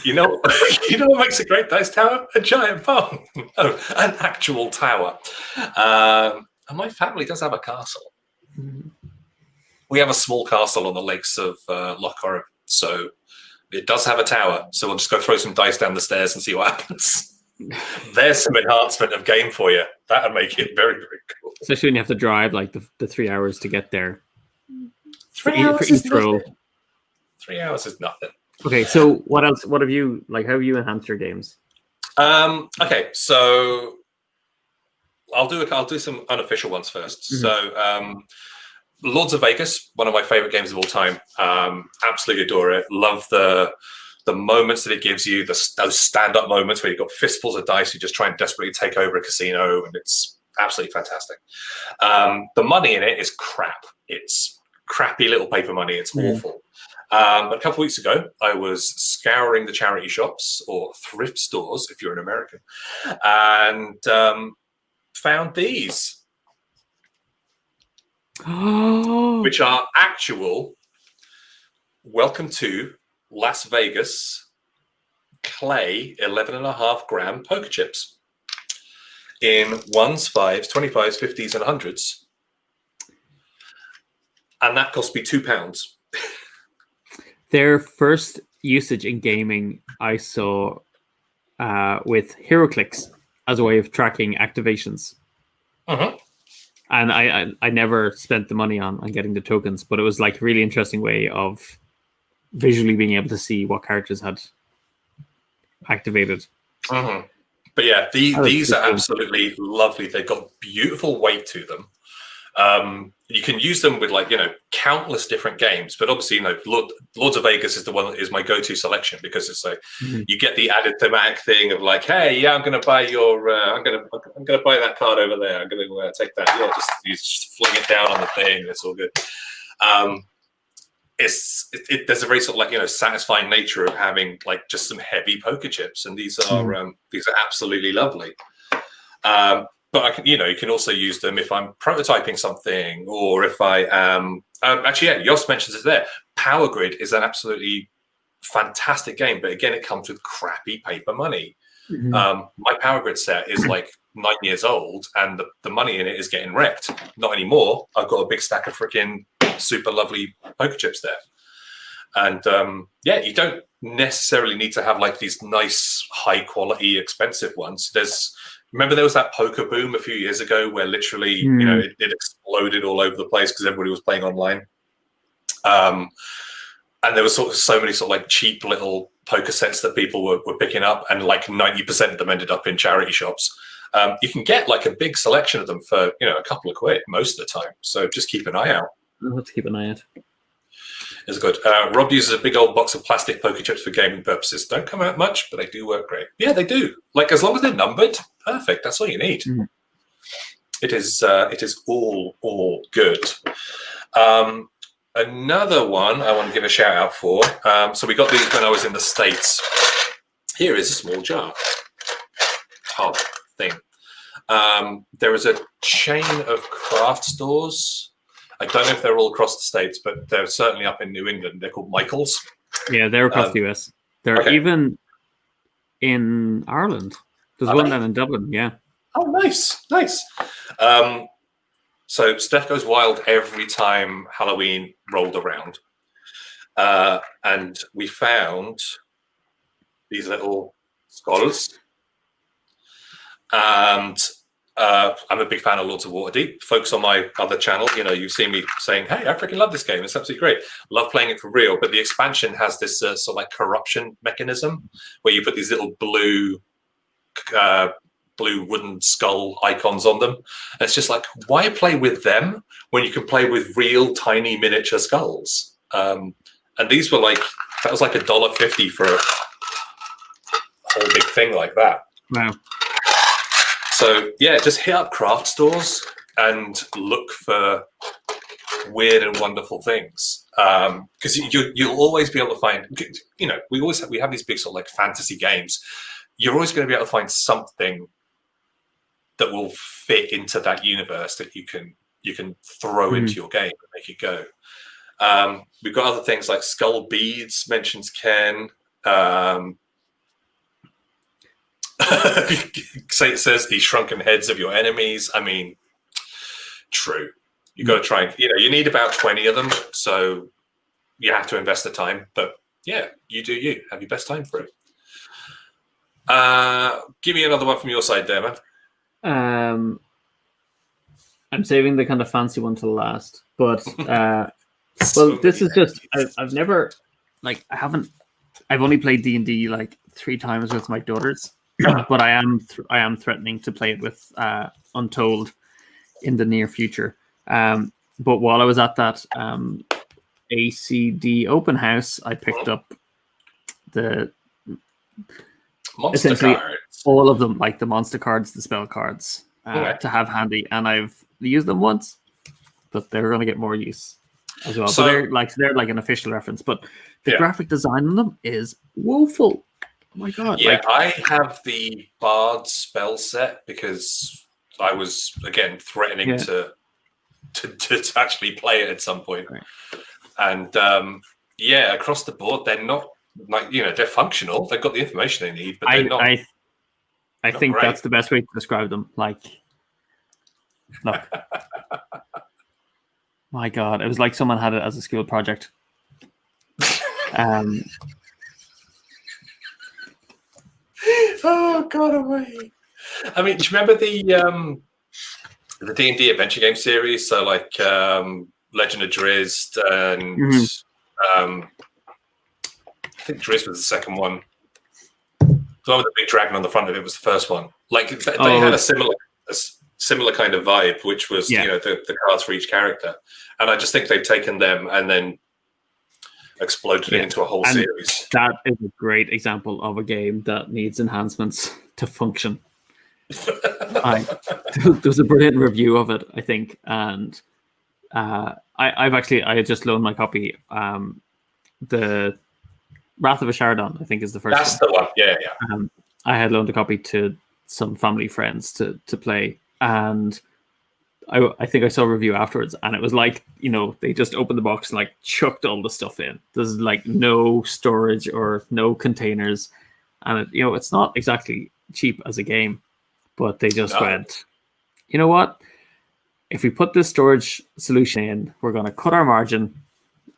No. What makes a great dice tower? A giant bomb. No, an actual tower. And my family does have a castle. We have a small castle on the lakes of Loch Corrib, so it does have a tower. So we'll just go throw some dice down the stairs and see what happens. There's some enhancement of game for you. That would make it very, very cool. Especially when you have to drive like the 3 hours to get there. 3 hours for each row. 3 hours is nothing. Okay, so what else? What have you like? How have you enhanced your games? Okay, so I'll do some unofficial ones first. So Lords of Vegas, one of my favorite games of all time. Absolutely adore it. Love the moments that it gives you, those stand-up moments where you've got fistfuls of dice, you just try and desperately take over a casino, and it's absolutely fantastic. The money in it is crap. It's crappy little paper money. It's awful. But a couple of weeks ago, I was scouring the charity shops or thrift stores, if you're an American, and found these, which are actual Welcome to Las Vegas clay 11.5 gram poker chips in 1s, 5s, 25s, 50s, and 100s. And that cost me £2. Their first usage in gaming I saw with HeroClix as a way of tracking activations. And I never spent the money on getting the tokens, but it was like a really interesting way of visually being able to see what characters had activated. But yeah, these are absolutely lovely. They've got beautiful weight to them. You can use them with countless different games, but obviously, Lords of Vegas is the one that is my go-to selection because it's like you get the added thematic thing of like, hey, yeah, I'm going to buy your, I'm going to buy that card over there. I'm going to take that. Yeah, you just fling it down on the thing. It's all good. There's a very sort of satisfying nature of having just some heavy poker chips, and these are absolutely lovely. But I can, you can also use them if I'm prototyping something, or if I am. Yost mentions it there. Power Grid is an absolutely fantastic game, but again, it comes with crappy paper money. My Power Grid set is 9 years old, and the money in it is getting wrecked. Not anymore. I've got a big stack of freaking super lovely poker chips there, and you don't necessarily need to have these nice, high quality, expensive ones. Remember there was that poker boom a few years ago where literally, it exploded all over the place because everybody was playing online. And there was so many cheap little poker sets that people were picking up, and 90% of them ended up in charity shops. You can get a big selection of them for, a couple of quid most of the time. So just keep an eye out. I'll have to keep an eye out. It's good. Rob uses a big old box of plastic poker chips for gaming purposes. Don't come out much, but they do work great. Yeah, they do. As long as they're numbered, perfect. That's all you need. It is all good. Another one I want to give a shout out for. So we got these when I was in the States. Here is a small jar. Top thing. There is a chain of craft stores. I don't know if they're all across the States, but they're certainly up in New England. They're called Michael's. Yeah, they're across the US. They're even in Ireland. There's one down in Dublin, yeah. Oh, nice. So Steph goes wild every time Halloween rolled around. And we found these little skulls. And I'm a big fan of Lords of Waterdeep. Folks on my other channel, you've seen me saying, hey, I freaking love this game. It's absolutely great. Love playing it for real. But the expansion has this sort of like corruption mechanism where you put these little blue wooden skull icons on them. And it's just like, why play with them when you can play with real tiny miniature skulls? And these were that was like $1.50 for a whole big thing like that. Wow. So yeah, just hit up craft stores and look for weird and wonderful things. Because you'll always be able to find, we have these big sort of like fantasy games. You're always going to be able to find something that will fit into that universe that you can throw into your game and make it go. We've got other things like skull beads, mentions Ken. It says the shrunken heads of your enemies. I mean, true. You got to try and, you need about 20 of them. So you have to invest the time. But yeah, you do you. Have your best time for it. Give me another one from your side there, man. I'm saving the kind of fancy one to last, but this is just I've never I've only played D&D 3 times with my daughters, but I am threatening to play it with Untold in the near future. But while I was at that ACD open house, I picked up the Monster cards. All of them, like the monster cards, the spell cards, to have handy, and I've used them once, but they're going to get more use as well. So they're like an official reference, but the graphic design on them is woeful. Oh my god! Yeah, I have the Bard spell set because I was again threatening to actually play it at some point, and across the board, they're not they're functional. They've got the information they need, but they're not. I think great. That's the best way to describe them. Look, my God, it was like someone had it as a school project. Oh God Almighty! I mean, do you remember the D&D adventure game series? So Legend of Drizzt and I think Drizzt was the second one. The one with the big dragon on the front of it was the first one. They had a similar kind of vibe, which was the cards for each character. And I just think they've taken them and then exploded it into a whole series. That is a great example of a game that needs enhancements to function. There was a brilliant review of it, I think, and I had just loaned my copy. The Wrath of Ashardon, I think, is the first. That's the one. Yeah. I had loaned a copy to some family friends to play, and I think I saw a review afterwards, and it was they just opened the box and chucked all the stuff in. There's no storage or no containers, and it's not exactly cheap as a game, but they just went, you know what? If we put this storage solution in, we're going to cut our margin,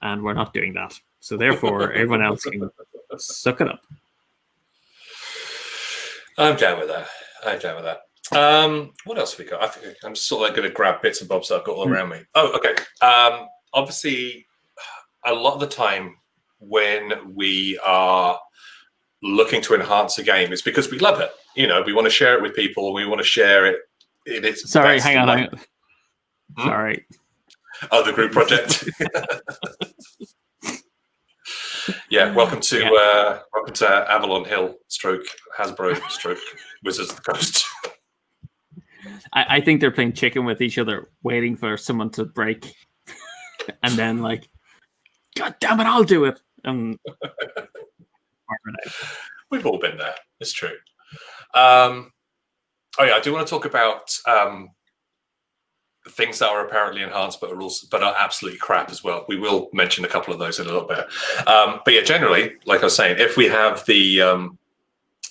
and we're not doing that. So therefore, everyone else can suck it up. I'm down with that. What else have we got? I think I'm sort of going to grab bits and bobs that I've got all around me. Oh, okay. Obviously, a lot of the time when we are looking to enhance a game, it's because we love it. We want to share it with people. We want to share it in its Sorry, best hang on. light. Sorry. Oh, the group project. Yeah, welcome to Avalon Hill / Hasbro / Wizards of the Coast. I think they're playing chicken with each other, waiting for someone to break, and then like, God damn it, I'll do it. We've all been there. It's true. Oh yeah, I do want to talk about things that are apparently enhanced, but are absolutely crap as well. We will mention a couple of those in a little bit. But yeah, generally, like I was saying, if we have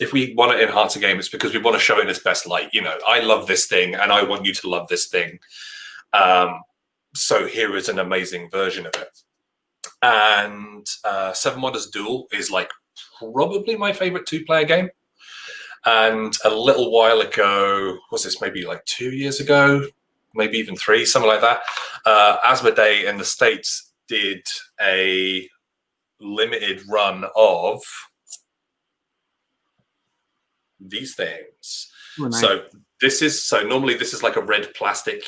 if we want to enhance a game, it's because we want to show it in its best light. I love this thing, and I want you to love this thing. So here is an amazing version of it. And Seven Wonders Duel is like probably my favorite 2-player game. And a little while ago, was this maybe like 2 years ago, maybe even 3, something like that, Asmodee in the States did a limited run of these things. Oh, nice. So normally this is like a red plastic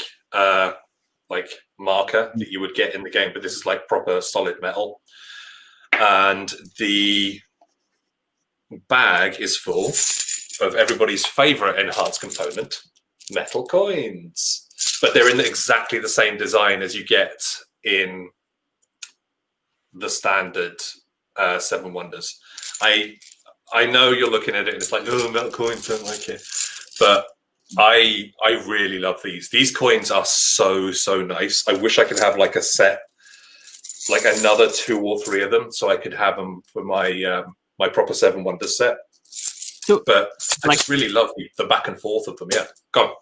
like marker that you would get in the game, but this is like proper solid metal. And the bag is full of everybody's favorite enhanced component, metal coins. But they're in exactly the same design as you get in the standard Seven Wonders. I know you're looking at it and it's like, oh, metal coins, don't like it. But I really love these. These coins are so nice. I wish I could have like a set, like another 2 or 3 of them, so I could have them for my my proper Seven Wonders set. But I just really love the back and forth of them. Yeah, go on.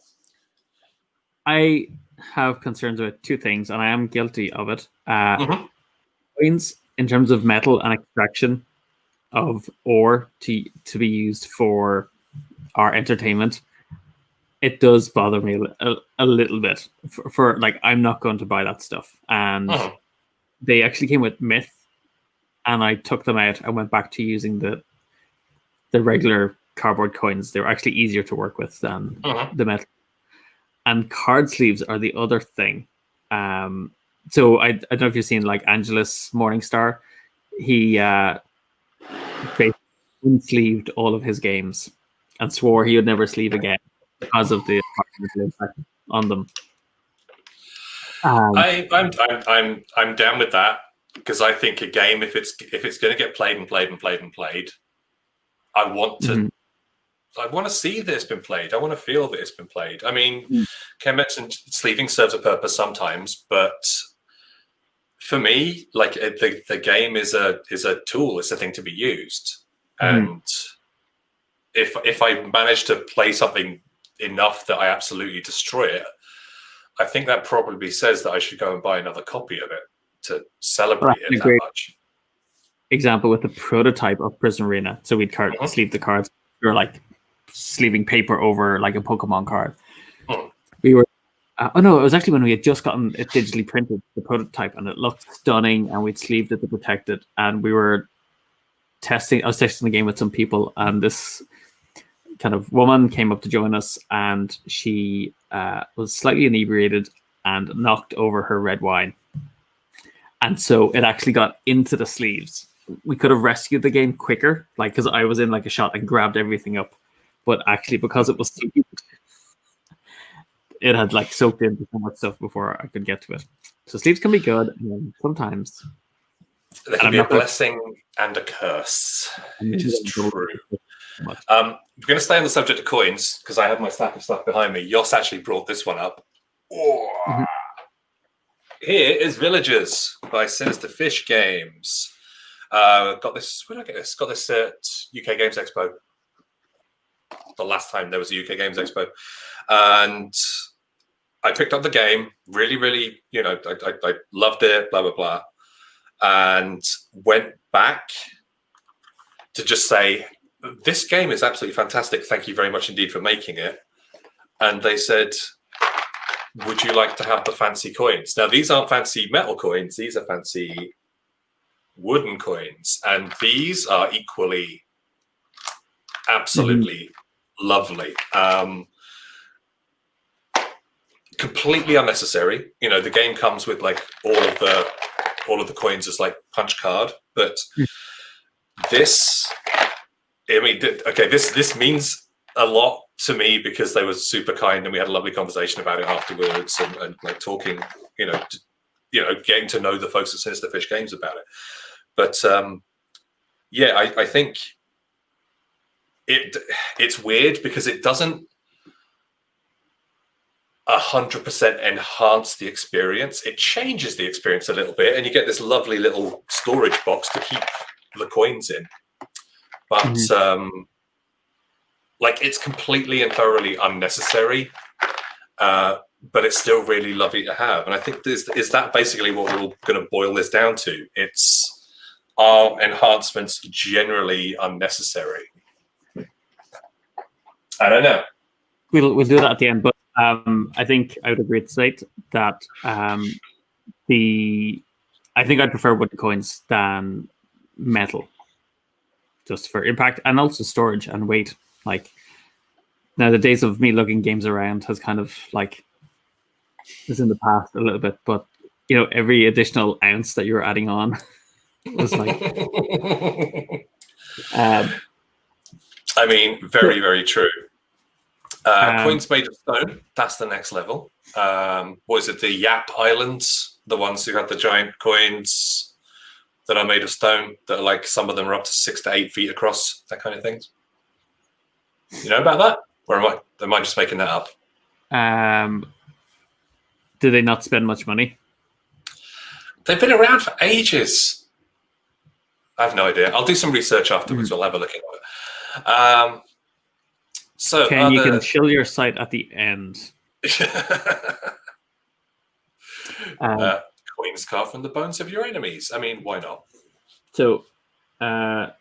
I have concerns with 2 things, and I am guilty of it. Coins in terms of metal and extraction of ore to be used for our entertainment. It does bother me a little bit. For like, I'm not going to buy that stuff. And they actually came with Myth, and I took them out. I went back to using the regular cardboard coins. They were actually easier to work with than the metal. And card sleeves are the other thing. So I don't know if you've seen like Angelus Morningstar. He basically sleeved all of his games and swore he would never sleeve again because of the impact on them. I'm down with that, because I think a game, if it's going to get played, I want to see that it's been played. I want to feel that it's been played. I mean, Ken mentioned sleeving serves a purpose sometimes, but for me, like the game is a tool. It's a thing to be used, and if I manage to play something enough that I absolutely destroy it, I think that probably says that I should go and buy another copy of it to celebrate it that much. Example with the prototype of Prison Arena. So we'd sleeve the cards. We were like sleeving paper over like a Pokemon card. We were it was actually when we had just gotten it digitally printed, the prototype, and it looked stunning, and we'd sleeved it to protect it. And we were I was testing the game with some people, and this kind of woman came up to join us, and she was slightly inebriated and knocked over her red wine. And so it actually got into the sleeves. We could have rescued the game quicker, like, because I was in like a shot and grabbed everything up. But actually, because it was sleeved, it had like soaked into so much stuff before I could get to it. So sleeves can be good, and sometimes they can be a blessing and a curse. It is true. We're going to stay on the subject of coins, because I have my stack of stuff behind me. Yoss actually brought this one up. Here is Villagers by Sinister Fish Games. Got this. Where did I get this? Got this at UK Games Expo. The last time there was a UK Games Expo, and I picked up the game. Really, I loved it. Blah blah blah, and went back to just say, this game is absolutely fantastic. Thank you very much indeed for making it. And they said, would you like to have the fancy coins? Now, these aren't fancy metal coins. These are fancy wooden coins. And these are equally absolutely lovely. Completely unnecessary. The game comes with like all of the coins as like punch card. But this... I mean, okay, this means a lot to me because they were super kind and we had a lovely conversation about it afterwards and like talking, getting to know the folks at Sinister Fish Games about it. But I think it's weird because it doesn't 100% enhance the experience. It changes the experience a little bit, and you get this lovely little storage box to keep the coins in. But it's completely and thoroughly unnecessary. But it's still really lovely to have. And I think is that basically what we're all going to boil this down to? It's are enhancements generally unnecessary? I don't know. We'll do that at the end, but I think I would agree to state that I think I'd prefer wooden coins than metal, just for impact and also storage and weight. Like now, the days of me lugging games around has kind of like is in the past a little bit, but every additional ounce that you're adding on was like. I mean, very, very true. Coins made of stone, that's the next level. Was it the Yap Islands? The ones who had the giant coins that are made of stone, that are like, some of them are up to 6 to 8 feet across, that kind of things. You know about that? Or am I just making that up? Do they not spend much money? They've been around for ages. I have no idea. I'll do some research afterwards. We'll have a look at it. So you can chill your sight at the end. Coins carved from the bones of your enemies. I mean, why not? So I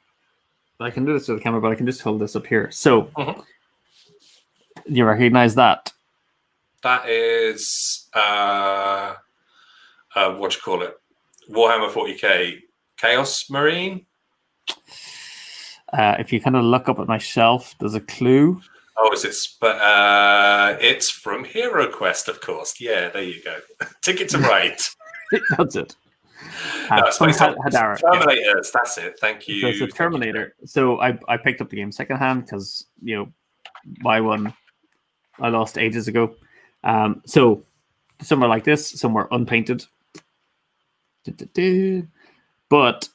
can do this with the camera, but I can just hold this up here. So you recognize that? That is what do you call it? Warhammer 40k Chaos Marine. If you kind of look up at my shelf, there's a clue. Oh, is it? It's from Hero Quest, of course. Yeah, there you go. Ticket to Ride. That's it. No, it's Hadara. Terminators. Yeah. That's it. Thank you. So it's a Terminator. So I picked up the game secondhand because my one I lost ages ago. So some are like this, some were unpainted. But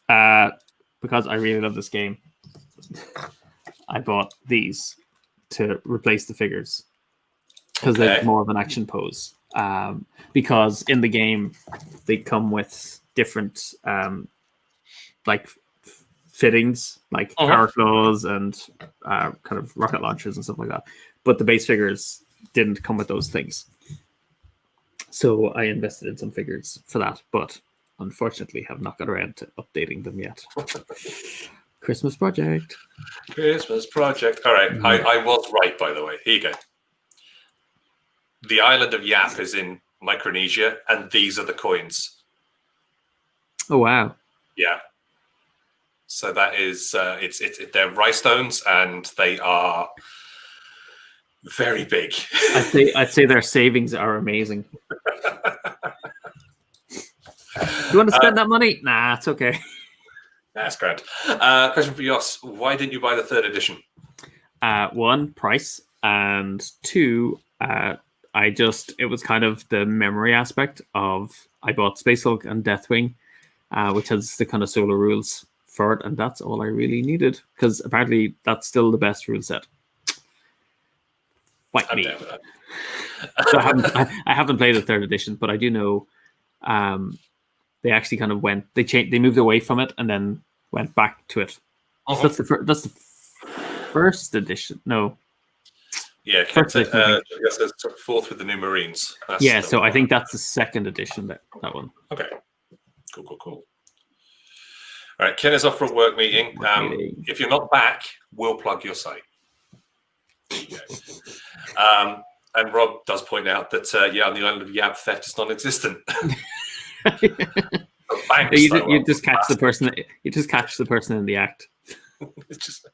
because I really love this game, I bought these to replace the figures because they're more of an action pose. Because in the game they come with different fittings, like power claws and kind of rocket launchers and stuff like that. But the base figures didn't come with those things. So I invested in some figures for that, but unfortunately have not got around to updating them yet. Christmas project. All right. I was right, by the way. Here you go. The island of Yap is in Micronesia, and these are the coins. Oh, wow. Yeah. So that is, they're rice stones, and they are very big. I'd say their savings are amazing. You want to spend that money? Nah, it's okay. That's grand. Question for Yoss. Why didn't you buy the 3rd edition? 1, price, and 2, it was kind of the memory aspect of, I bought Space Hulk and Deathwing, which has the kind of solo rules for it, and that's all I really needed, because apparently that's still the best rule set. Fight me. Down with that. So I haven't played the 3rd edition, but I do know they actually kind of they moved away from it and then went back to it. So that's the first edition. No. Yeah, first edition, I guess it's 4th with the new Marines. So I think that's the 2nd edition, that one. Okay. Cool. All right, Ken is off for a work meeting. If you're not back, we'll plug your site. And Rob does point out that on the island of Yap, theft is non-existent. Banks, you just catch the person. You just catch the person in the act. It's just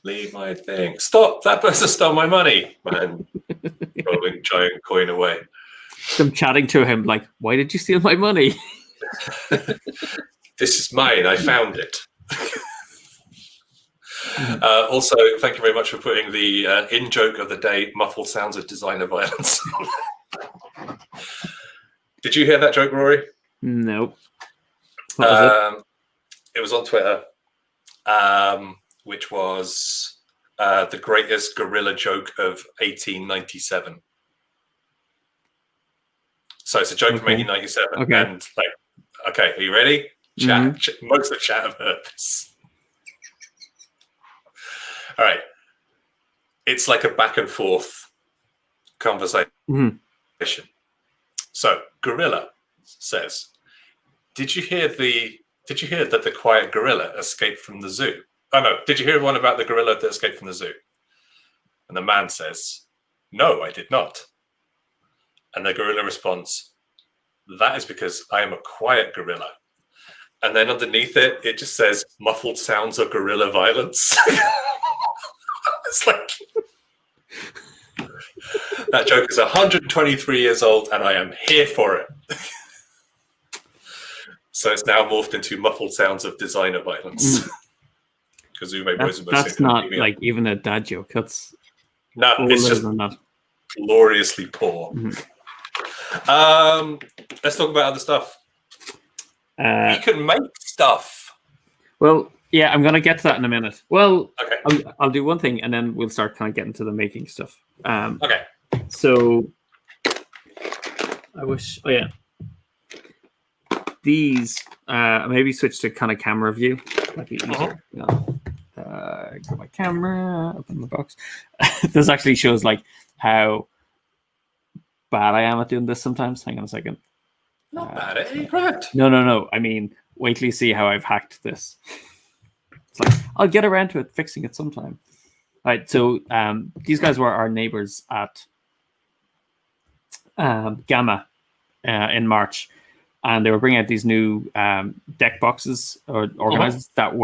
leave my thing. Stop! That person stole my money. Man, rolling giant coin away. I'm chatting to him like, "Why did you steal my money?" This is mine. I found it. Also, thank you very much for putting the in-joke of the day, muffled sounds of designer violence. Did you hear that joke, Rory? Nope. What was it? It was on Twitter, which was the greatest guerrilla joke of 1897. So it's a joke from 1897. Okay. And okay, are you ready? Chat. Most of the chat have heard this. All right. It's like a back and forth conversation. So Gorilla says, Did you hear that the quiet gorilla escaped from the zoo? Oh no, did you hear one about the gorilla that escaped from the zoo? And the man says, No, I did not. And the gorilla responds, That is because I am a quiet gorilla. And then underneath it, it just says, Muffled sounds of gorilla violence. It's like, that joke is 123 years old, and I am here for it. So it's now morphed into muffled sounds of designer violence. That's not like even a dad joke. That's it's just gloriously poor. Let's talk about other stuff. You can make stuff. Well, yeah, I'm going to get to that in a minute. Well, okay. I'll do one thing, and then we'll start kind of getting to the making stuff. Okay. So, I wish. Oh yeah, these maybe switch to kind of camera view. Might be easier. Got my camera up in the box. This actually shows like how bad I am at doing this sometimes. Hang on a second. Not bad, eh? Correct. No. I mean, wait till you see how I've hacked this. It's like, I'll get around to it, fixing it sometime. All right, so these guys were our neighbors at Gamma in March, and they were bringing out these new deck boxes or organizers that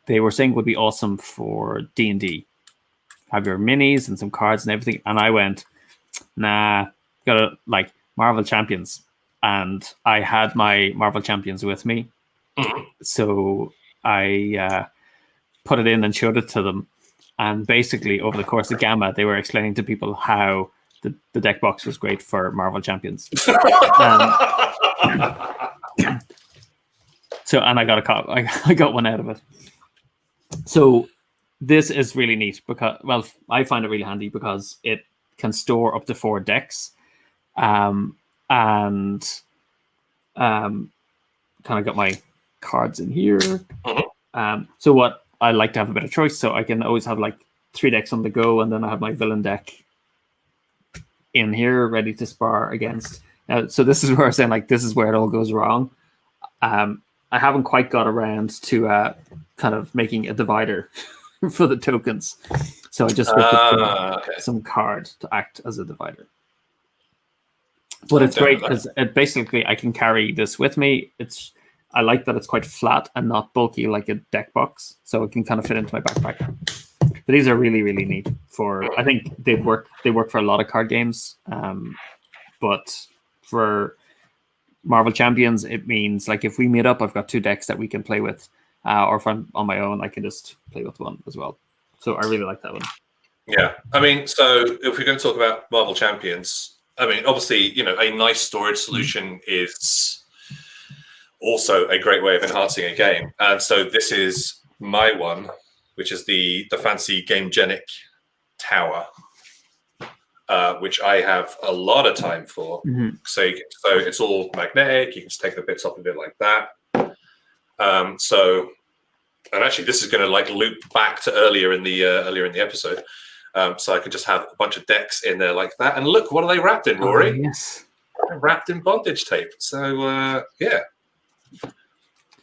they were saying would be awesome for D&D. Have your minis and some cards and everything. And I went, nah, gotta like Marvel Champions. And I had my Marvel Champions with me. So I put it in and showed it to them. And basically, over the course of Gamma, they were explaining to people how the deck box was great for Marvel Champions. So, and I got one out of it. So this is really neat because, well, I find it really handy because it can store up to 4 decks, and kind of got my cards in here. So what I like to have a bit of choice, so I can always have like 3 decks on the go, and then I have my villain deck in here ready to spar against. So this is where I'm saying like this is where it all goes wrong. I haven't quite got around to kind of making a divider for the tokens. So I just put some card to act as a divider. But it's great because basically I can carry this with me. I like that it's quite flat and not bulky like a deck box. So it can kind of fit into my backpack. But these are really, really neat I think they work for a lot of card games. But for Marvel Champions, it means like if we meet up, I've got 2 decks that we can play with, or if I'm on my own, I can just play with one as well. So I really like that one. Yeah, I mean, so if we're going to talk about Marvel Champions, I mean, obviously, a nice storage solution is also a great way of enhancing a game, and so this is my one, which is the fancy Gamegenic Tower. Which I have a lot of time for. So it's all magnetic. You can just take the bits off of it like that. And actually, this is going to like loop back to earlier in the episode. So I could just have a bunch of decks in there like that. And look, what are they wrapped in, Rory? Yes, they're wrapped in bondage tape. So yeah.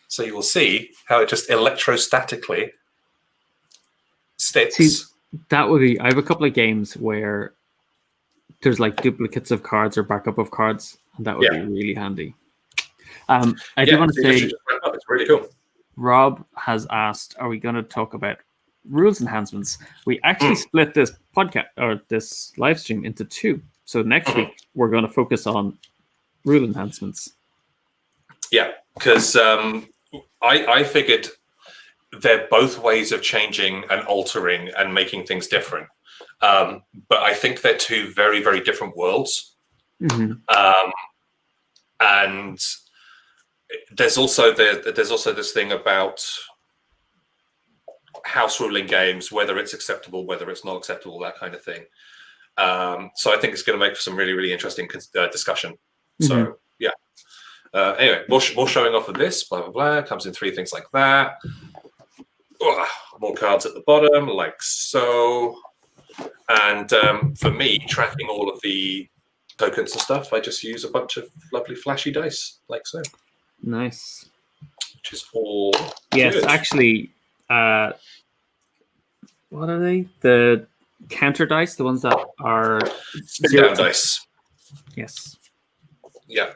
So you will see how it just electrostatically sticks. See, that would be. I have a couple of games where there's like duplicates of cards or backup of cards, and that would be really handy. I do want to say, it's really cool. Rob has asked, are we going to talk about rules enhancements? We actually split this podcast or this live stream into 2. So next week we're going to focus on rule enhancements. Yeah, because I figured they're both ways of changing and altering and making things different. But I think they're two very, very different worlds. And there's also this thing about house ruling games, whether it's acceptable, whether it's not acceptable, that kind of thing. So I think it's going to make for some really, really interesting discussion. So yeah. Anyway, more showing off of this, blah, blah, blah. Comes in 3 things like that. More cards at the bottom, like so. And for me, tracking all of the tokens and stuff, I just use a bunch of lovely flashy dice, like so. Nice. Which is all Yes, good. actually, what are they? The counter dice, the ones that are Spin down dice. Yes. Yeah.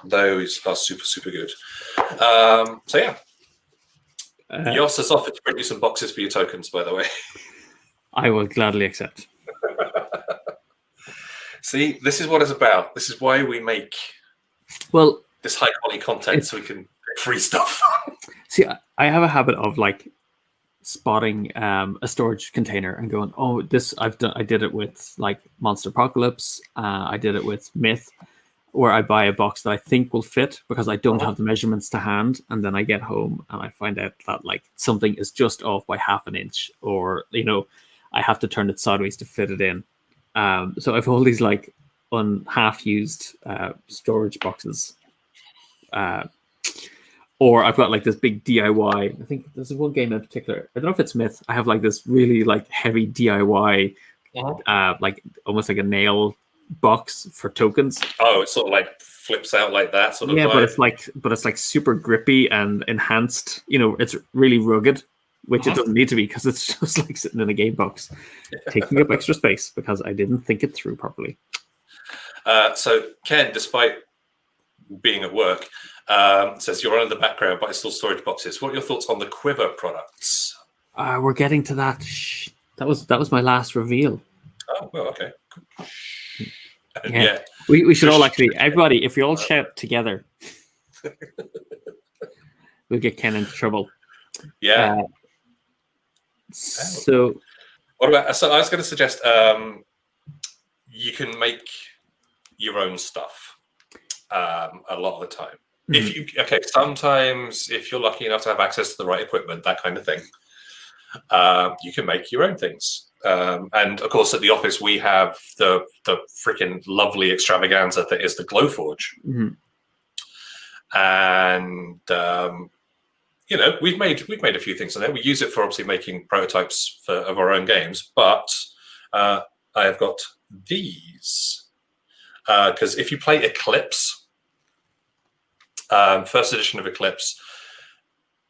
Those are super, super good. So yeah. Yoss has offered to print you some boxes for your tokens, by the way. I will gladly accept. See, this is what it's about. This is why we make this high quality content, so we can get free stuff. See, I have a habit of like spotting a storage container and going, "Oh, this I did it with like Monster Apocalypse. I did it with Myth." Or I buy a box that I think will fit because I don't have the measurements to hand, and then I get home and I find out that like something is just off by half an inch, or I have to turn it sideways to fit it in. So I've all these like half-used storage boxes, or I've got like this big DIY. I think there's one game in particular. I don't know if it's Myth. I have like this really like heavy DIY, like almost like a nail box for tokens. Oh, it sort of like flips out like that, sort of. Yeah, but it's like super grippy and enhanced. It's really rugged, which it doesn't need to be because it's just like sitting in a game box, taking up extra space because I didn't think it through properly. So Ken, despite being at work, says you're on in the background, but it's still storage boxes. What are your thoughts on the Quiver products? We're getting to that. Shh. That was my last reveal. Oh well, okay. Yeah. We should all actually, everybody, if we all shout together, we'll get Ken into trouble. Yeah. So what about? So I was going to suggest you can make your own stuff a lot of the time. Sometimes if you're lucky enough to have access to the right equipment, that kind of thing, you can make your own things. And of course, at the office, we have the freaking lovely extravaganza that is the Glowforge. And we've made a few things in there. We use it for obviously making prototypes of our own games. But I have got these because if you play Eclipse, first edition of Eclipse,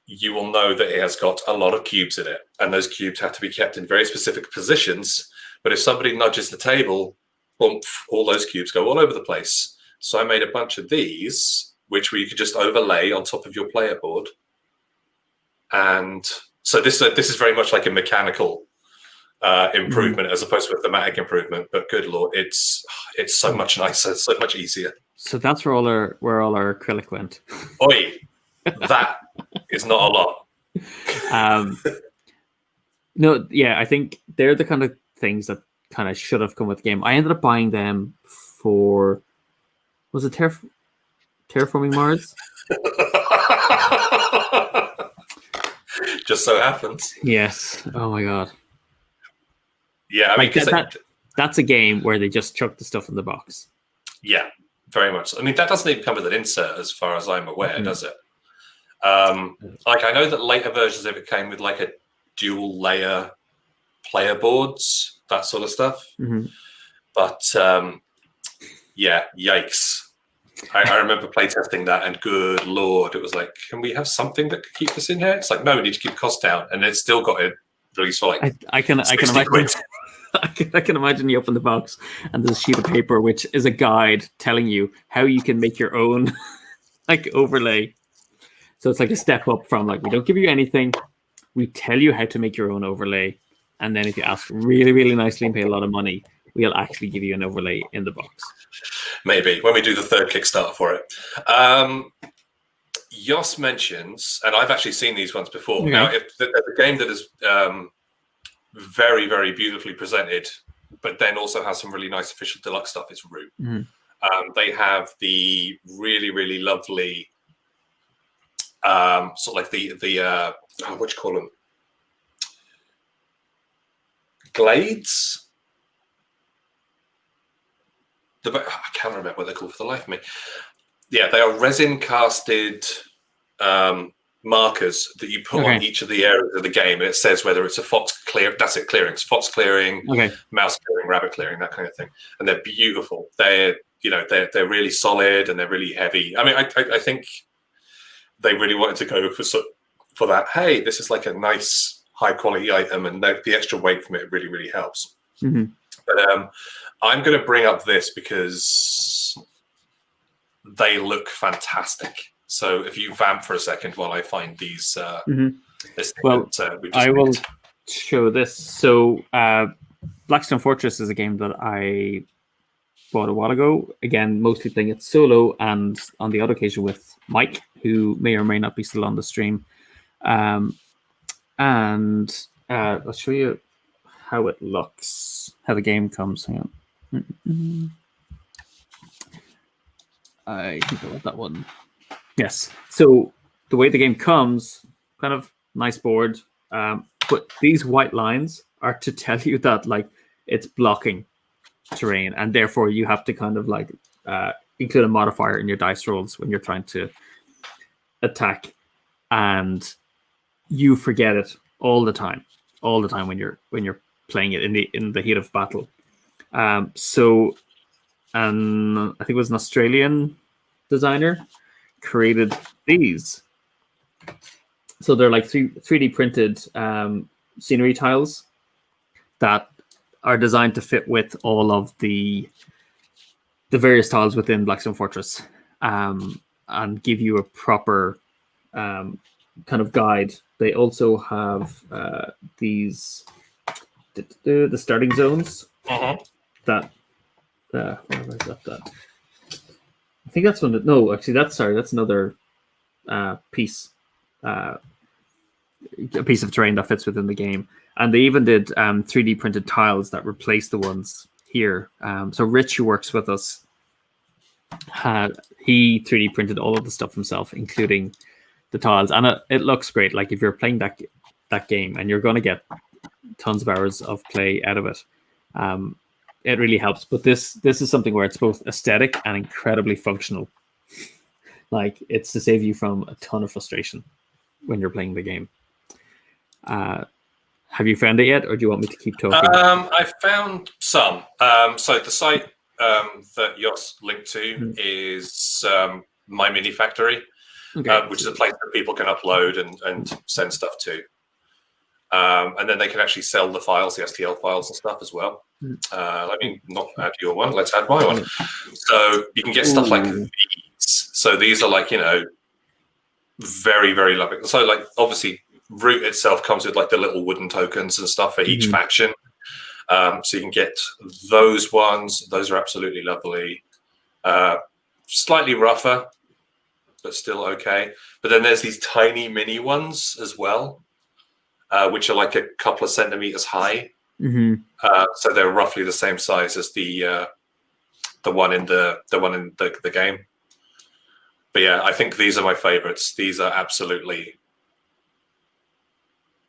you will know that it has got a lot of cubes in it, and those cubes have to be kept in very specific positions. But if somebody nudges the table, boom, all those cubes go all over the place. So I made a bunch of these, which you could just overlay on top of your player board. And so this is very much like a mechanical improvement as opposed to a thematic improvement. But good Lord, it's so much nicer, so much easier. So that's where all our acrylic went. Oi, that is not a lot. No, yeah, I think they're the kind of things that kind of should have come with the game. I ended up buying them for, was it Terraforming Mars? Just so happens. Yes. Oh my god. Yeah, I mean, that's a game where they just chuck the stuff in the box. Yeah, very much. I mean, that doesn't even come with an insert, as far as I'm aware, does it? Like I know that later versions of it came with like a dual layer player boards, that sort of stuff. But yeah, yikes. I remember playtesting that, and good Lord, it was like, can we have something that could keep this in here? It's like, no, we need to keep costs down, and it's still got it released for like I can imagine. I can imagine you open the box and there's a sheet of paper which is a guide telling you how you can make your own like overlay. So it's like a step up from like, we don't give you anything, we tell you how to make your own overlay, and then if you ask really, really nicely and pay a lot of money, we'll actually give you an overlay in the box. Maybe when we do the third Kickstarter for it. Jos mentions, and I've actually seen these ones before. Okay. Now, if there's a game that is very, very beautifully presented, but then also has some really nice official deluxe stuff, it's Root. They have the really, really lovely, sort of like the what do you call them? Glades? I can't remember what they're called for the life of me. Yeah, they are resin casted markers that you put on each of the areas of the game, and it says whether it's a fox clear. That's it, clearings, fox clearing, mouse clearing, rabbit clearing, that kind of thing. And they're beautiful. They're really solid and they're really heavy. I mean, I think they really wanted to go for that. Hey, this is like a nice high quality item, and the extra weight from it really, really helps. But I'm going to bring up this because they look fantastic. So if you vamp for a second while I find these, this thing I will show this. So Blackstone Fortress is a game that I bought a while ago. Again, mostly playing it solo and on the odd occasion with Mike, who may or may not be still on the stream. And I'll show you how it looks, how the game comes. Hang on. I think I want that one. Yes. So the way the game comes, kind of nice board, but these white lines are to tell you that like it's blocking terrain, and therefore you have to kind of like include a modifier in your dice rolls when you're trying to attack, and you forget it all the time when you're playing it in the heat of battle. So I think it was an Australian designer created these. So they're like 3D printed scenery tiles that are designed to fit with all of the various tiles within Blackstone Fortress, and give you a proper kind of guide. They also have these the starting zones that where is that? I think that's one. No, actually, that's another piece. A piece of terrain that fits within the game, and they even did 3D printed tiles that replace the ones here. So Rich, who works with us, he 3D printed all of the stuff himself, including the tiles, and it looks great. Like if you're playing that game and you're going to get tons of hours of play out of it, it really helps. But this is something where it's both aesthetic and incredibly functional. Like it's to save you from a ton of frustration when you're playing the game. Have you found it yet, or do you want me to keep talking? I found some. So the site that Jos linked to is My Mini Factory, which is a place that people can upload and send stuff to. And then they can actually sell the files, the STL files and stuff as well. Let me not add your one. Let's add my one. So you can get stuff like these. So these are like, very, very lovely. So like obviously Root itself comes with like the little wooden tokens and stuff for each faction. So you can get those ones. Those are absolutely lovely. Slightly rougher, but still okay. But then there's these tiny mini ones as well, which are like a couple of centimeters high. So they're roughly the same size as the one in the game. But yeah, I think these are my favorites. These are absolutely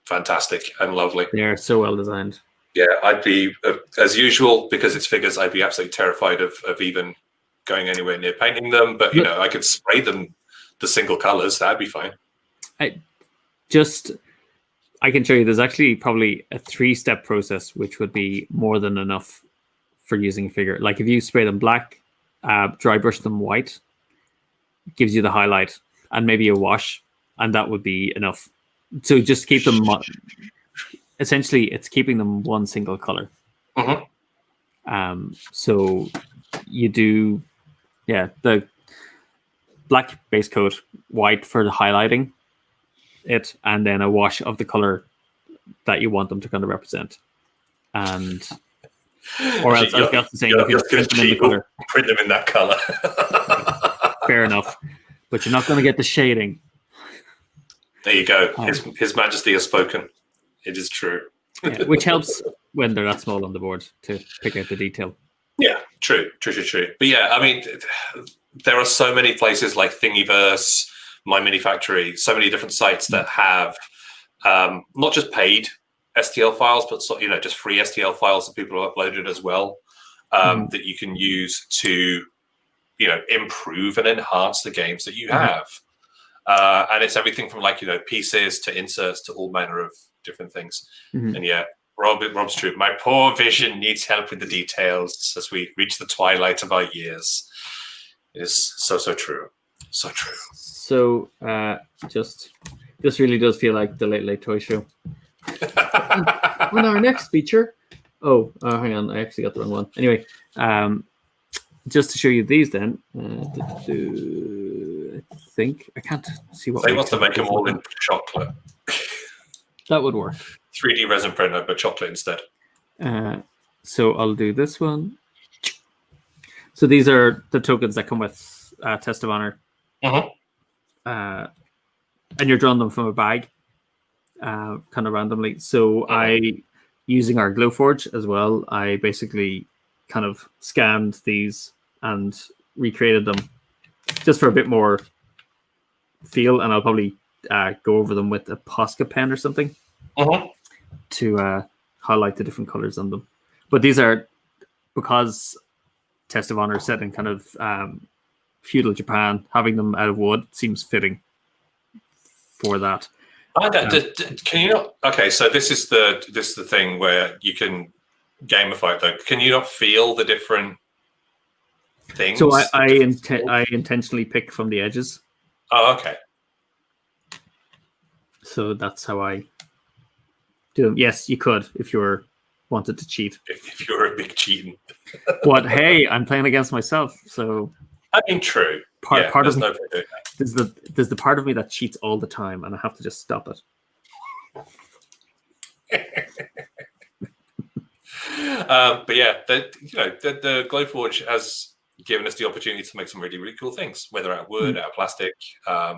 fantastic and lovely. They're so well designed. Yeah, I'd be, as usual, because it's figures, I'd be absolutely terrified of even going anywhere near painting them. But, I could spray them the single colors. That'd be fine. I can show you, there's actually probably a 3-step process, which would be more than enough for using a figure. Like if you spray them black, dry brush them white, gives you the highlight, and maybe a wash, and that would be enough. So just keep them, essentially it's keeping them one single color. So you do, the black base coat, white for the highlighting it, and then a wash of the color that you want them to kind of represent. And or else I was saying you can print them in the color. Print them in that color. Fair enough. but you're not going to get the shading. There you go. His Majesty has spoken. It is true. Yeah, which helps when they're that small on the board to pick out the detail. Yeah, true. But yeah, I mean, there are so many places like Thingiverse, My Mini Factory, so many different sites that have not just paid STL files, but just free STL files that people have uploaded as well, that you can use to improve and enhance the games that you have. And it's everything from pieces to inserts to all manner of different things. And yeah, Rob's true. My poor vision needs help with the details as we reach the twilight of our years. It is so true. So true. So just this really does feel like the Late Late Toy Show. On our next feature. Hang on, I actually got the wrong one. Anyway, just to show you these then. I think I can't see what they want to make them all in chocolate. That would work. 3D resin printer, but chocolate instead. So I'll do this one. So these are the tokens that come with Test of Honor. And you're drawing them from a bag, kind of randomly. So using our Glowforge as well, I basically kind of scanned these and recreated them just for a bit more feel, and I'll probably go over them with a Posca pen or something to highlight the different colors on them. But these are, because Test of Honor is set in kind of feudal Japan, having them out of wood seems fitting for that. Can you not? Okay, so this is the thing where you can gamify it though. Can you not feel the different things? So I intentionally pick from the edges. Oh, okay. So that's how I do them. Yes, you could if you wanted to cheat. If you're a big cheating. But hey, I'm playing against myself, so. I mean, true. Part of no point doing that. There's the part of me that cheats all the time, and I have to just stop it. But yeah, the Glowforge has given us the opportunity to make some really, really cool things, whether out of wood, out of plastic. Yeah,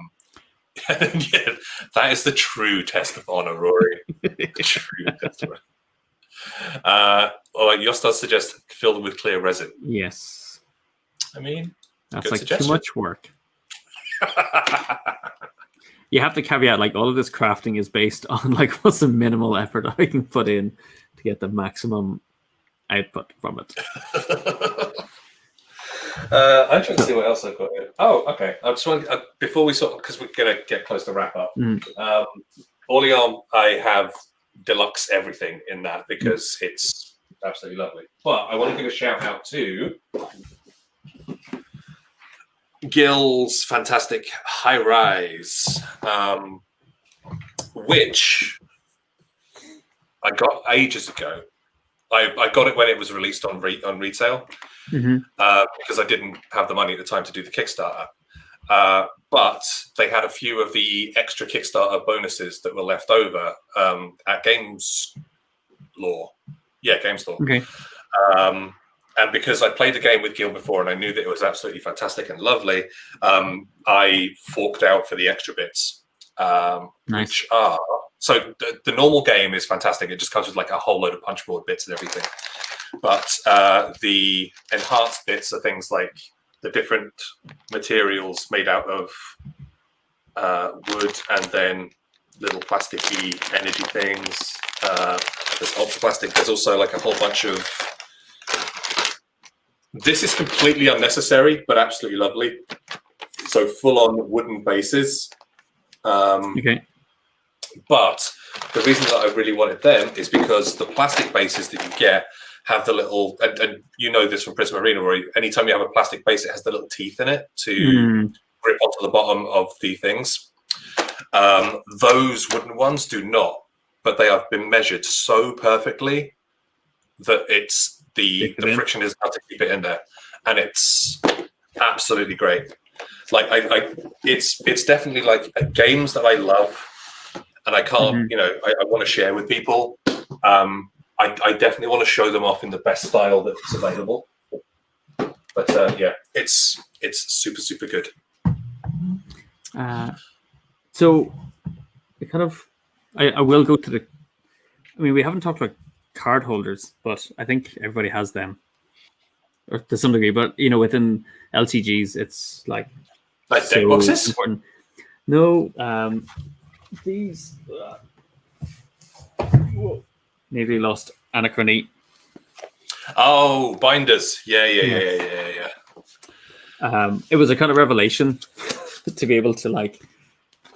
that is the true Test of Honor, Rory. The true Test of Honor. Yoss does suggest fill them with clear resin. Yes. I mean, that's like too much work. You have to caveat, like, all of this crafting is based on like what's the minimal effort I can put in to get the maximum output from it. I'm trying to see what else I've got here. Oh, okay. I just want before we because we're gonna get close to wrap up. Orleans, I have deluxe everything in that because it's absolutely lovely. But I want to give a shout out to Gil's fantastic High Rise, which I got ages ago. I got it when it was released on retail because I didn't have the money at the time to do the Kickstarter. But they had a few of the extra Kickstarter bonuses that were left over at Games Law. Yeah, Games Law. Okay. And because I played the game with Gil before and I knew that it was absolutely fantastic and lovely, I forked out for the extra bits, which are... So the normal game is fantastic. It just comes with like a whole load of punchboard bits and everything. But the enhanced bits are things like the different materials made out of wood and then little plasticky energy things. There's ultra plastic. There's also like a whole bunch of... This is completely unnecessary, but absolutely lovely. So full-on wooden bases. Okay. But the reason that I really wanted them is because the plastic bases that you get have the little, and you know this from Prism Arena, where anytime you have a plastic base, it has the little teeth in it to grip onto the bottom of the things. Those wooden ones do not, but they have been measured so perfectly that it's the friction is enough to keep it in there, and it's absolutely great. Like it's definitely like games that I love. And I can't, I want to share with people. I definitely want to show them off in the best style that's available. But yeah, it's super, super good. So it kind of, I will go to the. I mean, we haven't talked about card holders, but I think everybody has them, or to some degree. But within LTGs, it's like deck so boxes. important. No, these. Maybe lost Anachrony. Oh, binders. Yeah. It was a kind of revelation to be able to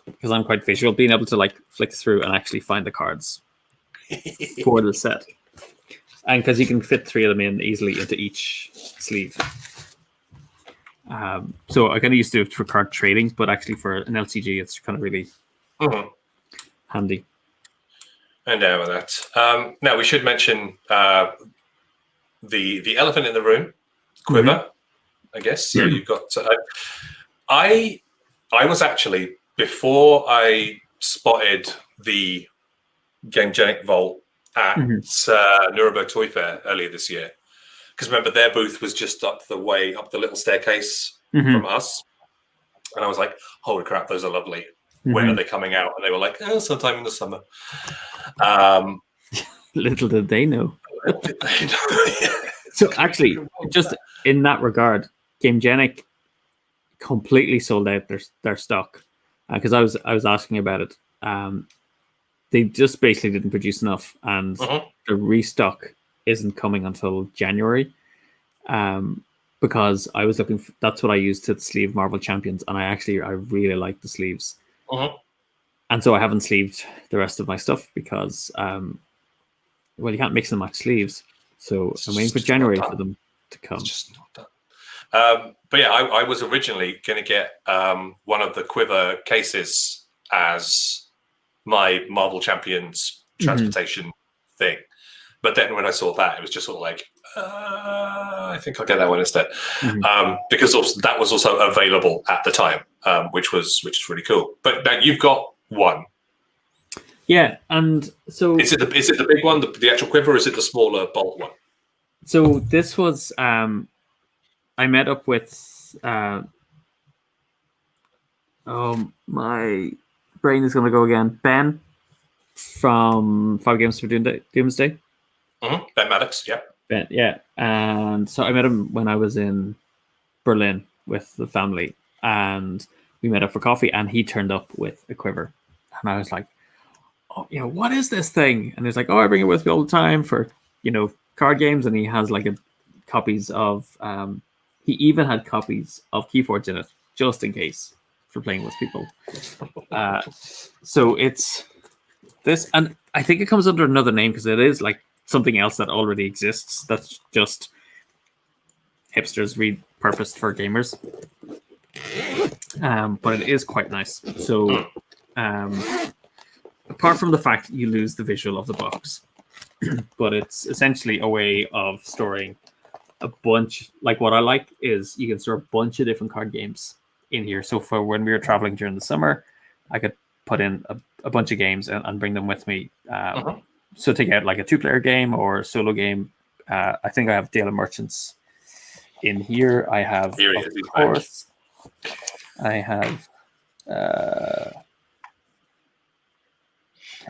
because I'm quite visual, being able to flick through and actually find the cards for the set, and because you can fit 3 of them in easily into each sleeve. So I kind of used to do it for card trading, but actually for an LTG, it's kind of really handy. And down with that. Now we should mention the elephant in the room, quiver. I guess so. You've got. I was actually, before I spotted the Gamegenic Vault at Nuremberg Toy Fair earlier this year, because remember their booth was just up the little staircase from us, and I was like, "Holy crap, those are lovely! When are they coming out?" And they were like, "Oh, sometime in the summer." Little did they know. So actually, just in that regard, Gamegenic completely sold out their stock, because I was asking about it. They just basically didn't produce enough, and the restock isn't coming until January. Because I was looking that's what I used to sleeve Marvel Champions, and I really like the sleeves. And so I haven't sleeved the rest of my stuff because, you can't mix and match sleeves. So I'm waiting for January for them to come. It's just not done. But yeah, I was originally going to get one of the Quiver cases as my Marvel Champions transportation thing. But then when I saw that, it was just sort of like, I think I'll get that one instead. Because also, that was also available at the time, which is really cool. But now you've got one. Yeah, and so is it the big one, the actual quiver, or is it the smaller bolt one? So this was I met up with my brain is gonna go again. Ben from 5 Games for Doomsday. Ben Maddox, yeah. Ben, yeah. And so I met him when I was in Berlin with the family, and we met up for coffee, and he turned up with a quiver. And I was like, "Oh, what is this thing?" And he's like, "Oh, I bring it with me all the time for, card games." And he has copies of, he even had copies of Keyforge in it, just in case, for playing with people. So it's this, and I think it comes under another name because it is something else that already exists. That's just hipsters repurposed for gamers. But it is quite nice. So, apart from the fact you lose the visual of the box, but it's essentially a way of storing a bunch. What I like is you can store a bunch of different card games in here. So for when we were traveling during the summer, I could put in a bunch of games and bring them with me. So take out a 2-player game or a solo game. I think I have Dale of Merchants in here. I have, of course, I have. Can't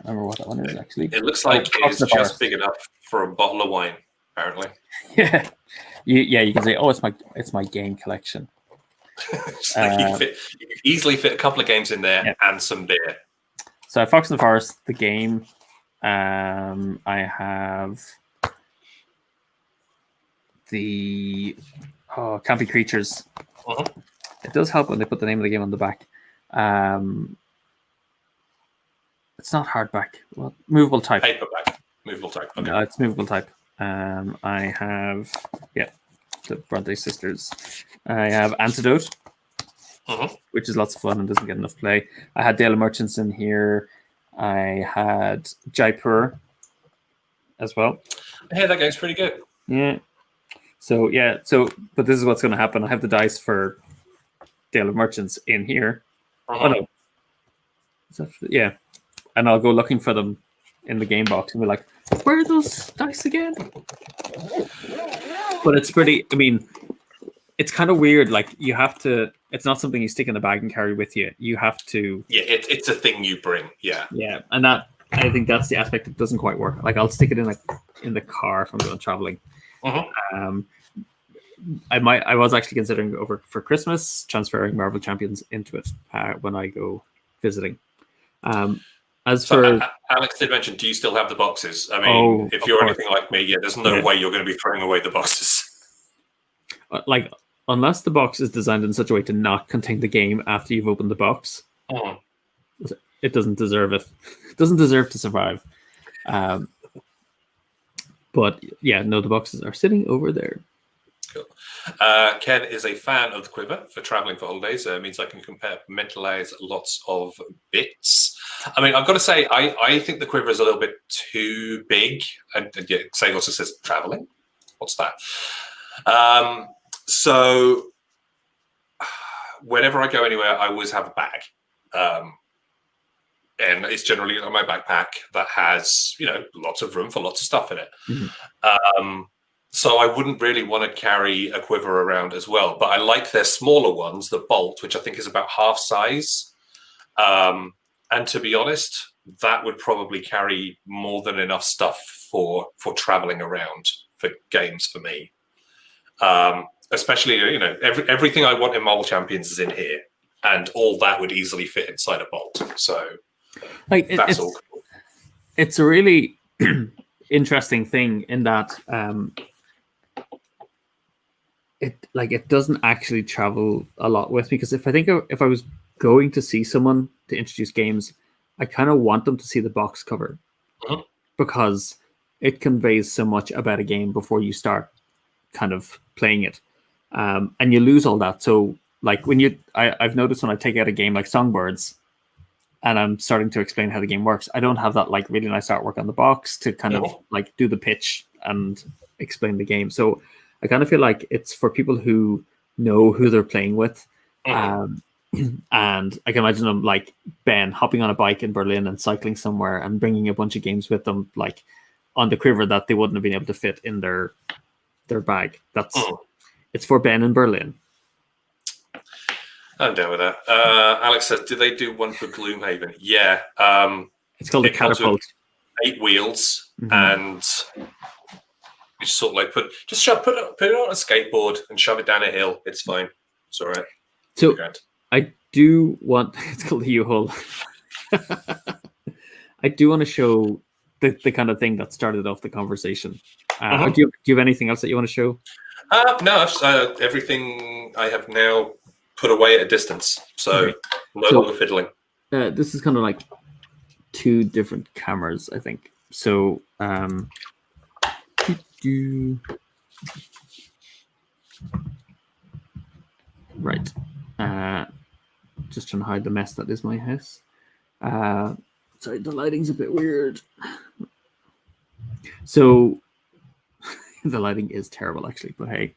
remember what that one is actually. It looks like it's just big enough for a bottle of wine, apparently. Yeah, you can say, "Oh, it's my game collection." You can easily fit a couple of games in there and some beer. So Fox in the Forest, the game. I have the Campy Creatures. It does help when they put the name of the game on the back. It's not hardback. Well, movable type. Paperback. Movable type. Okay. No, it's movable type. I have the Bronte Sisters. I have Antidote, which is lots of fun and doesn't get enough play. I had Dale of Merchants in here. I had Jaipur as well. Hey, that game's pretty good. Yeah. So but this is what's going to happen. I have the dice for Dale of Merchants in here. Oh no. Yeah. And I'll go looking for them in the game box and be like, "Where are those dice again?" But it's pretty. I mean, it's kind of weird. You have to it's not something you stick in the bag and carry with you. You have to. Yeah, it's a thing you bring. Yeah. Yeah, and that I think that's the aspect that doesn't quite work. Like I'll stick it in the car if I'm going traveling. I was actually considering over for Christmas transferring Marvel Champions into it when I go visiting. Alex did mention, do you still have the boxes? I mean, if you're anything like me, there's no way you're going to be throwing away the boxes. Like, unless the box is designed in such a way to not contain the game after you've opened the box, it doesn't deserve it. It doesn't deserve to survive. But yeah, no, the boxes are sitting over there. Cool. Ken is a fan of the quiver for traveling for holidays. It means I can compartmentalize lots of bits. I mean, I've got to say, I think the quiver is a little bit too big. And yeah, Sage also says traveling. What's that? So whenever I go anywhere, I always have a bag. And it's generally on my backpack that has, lots of room for lots of stuff in it. So I wouldn't really want to carry a quiver around as well. But I like their smaller ones, the Bolt, which I think is about half size. And to be honest, that would probably carry more than enough stuff for traveling around for games for me. Especially, everything I want in Marvel Champions is in here. And all that would easily fit inside a Bolt. So that's all cool. It's a really interesting thing in that it doesn't actually travel a lot with me, because if I was going to see someone to introduce games, I kind of want them to see the box cover because it conveys so much about a game before you start kind of playing it, and you lose all that. So like I've noticed when I take out a game like Songbirds and I'm starting to explain how the game works, I don't have that like really nice artwork on the box to kind of like do the pitch and explain the game. So I kind of feel like it's for people who know who they're playing with. And I can imagine them like Ben hopping on a bike in Berlin and cycling somewhere and bringing a bunch of games with them, like on the quiver that they wouldn't have been able to fit in their bag. It's for Ben in Berlin. I'm down with that. Alex says, do they do one for Gloomhaven? Yeah. It's called a catapult. 8 wheels, and you sort of like put it on a skateboard and shove it down a hill. It's fine. It's all right. So I do want. It's called the U-Haul. I do want to show the kind of thing that started off the conversation. Do you have anything else that you want to show? No, everything I have now put away at a distance, so no longer fiddling. This is kind of like 2 different cameras, I think. So, right. Just trying to hide the mess that is my house. Sorry, the lighting's a bit weird. So, the lighting is terrible, actually, but hey.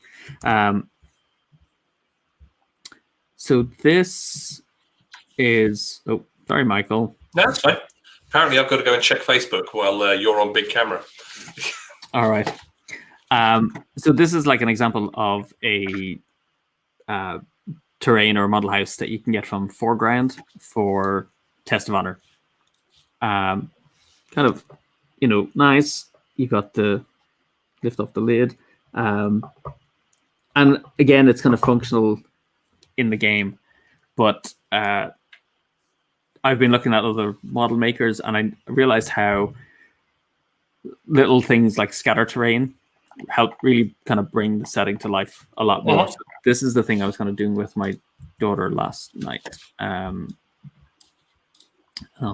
So this is... Oh, sorry, Michael. No, that's fine. Apparently, I've got to go and check Facebook while you're on big camera. All right. So this is like an example of a terrain or a model house that you can get from Foreground for Test of Honor. Kind of, nice. You got the lift off the lid. And again, it's kind of functional in the game. But I've been looking at other model makers, and I realized how little things like scatter terrain help really kind of bring the setting to life a lot more. So this is the thing I was kind of doing with my daughter last night. I'll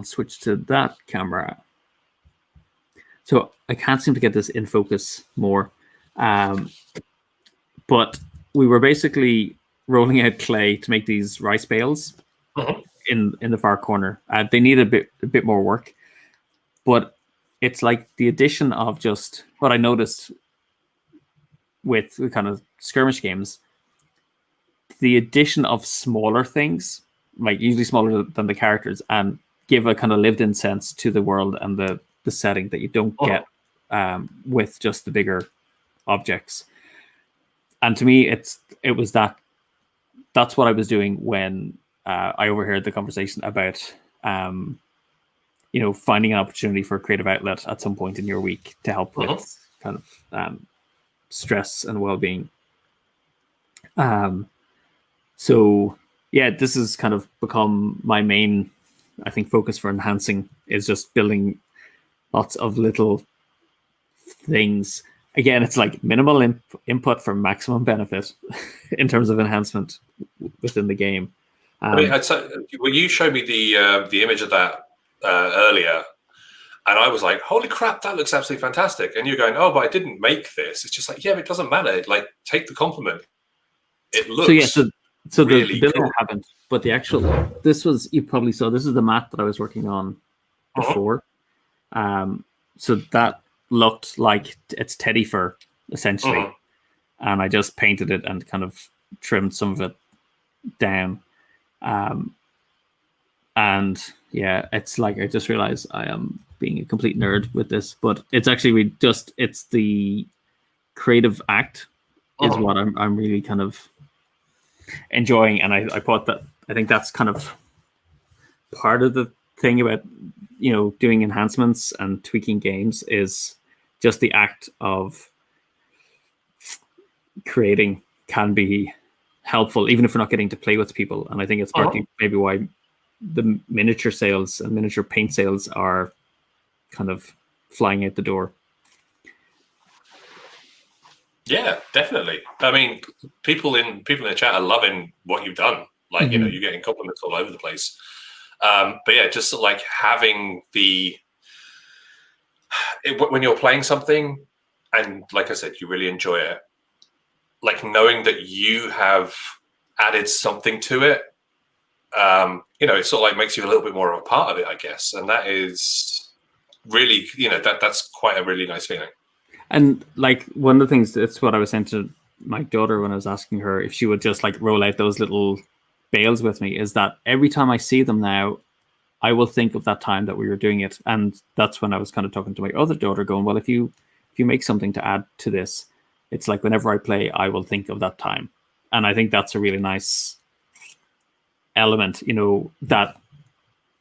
switch to that camera. So I can't seem to get this in focus more. But we were basically rolling out clay to make these rice bales in the far corner. They need a bit more work, but it's like the addition of just what I noticed with kind of skirmish games, the addition of smaller things, like usually smaller than the characters, and give a kind of lived-in sense to the world and the setting that you don't get with just the bigger objects. And to me, it was that that's what I was doing when I overheard the conversation about finding an opportunity for a creative outlet at some point in your week to help with kind of stress and well-being. So yeah, this has kind of become my main, I think, focus for enhancing, is just building lots of little things. Again, it's like minimal input for maximum benefit in terms of enhancement within the game. I mean, well, you showed me the image of that earlier, and I was like, "Holy crap, that looks absolutely fantastic!" And you're going, "Oh, but I didn't make this." It's just like, yeah, but it doesn't matter. Like, take the compliment. It looks so really the building cool. I haven't, but the actual you probably saw, this is the mat that I was working on before. So that looked like it's teddy fur essentially, and I just painted it and kind of trimmed some of it down. And yeah, it's like, I just realized I am being a complete nerd with this, but it's actually it's the creative act is what I'm really kind of enjoying. And I think that's kind of part of the thing about doing enhancements and tweaking games, is just the act of creating can be helpful, even if we're not getting to play with people. And I think it's partly maybe why the miniature sales and miniature paint sales are kind of flying out the door. Yeah, definitely. I mean, people in the chat are loving what you've done. Like, you're getting compliments all over the place. But yeah, just like having when you're playing something, and like I said, you really enjoy it, like knowing that you have added something to it, it sort of like makes you a little bit more of a part of it, I guess. And that is really, that's quite a really nice feeling. And like, one of the things, that's what I was saying to my daughter when I was asking her if she would just like roll out those little bales with me, is that every time I see them now, I will think of that time that we were doing it. And that's when I was kind of talking to my other daughter, going, well, if you make something to add to this, it's like whenever I play, I will think of that time. And I think that's a really nice element, that,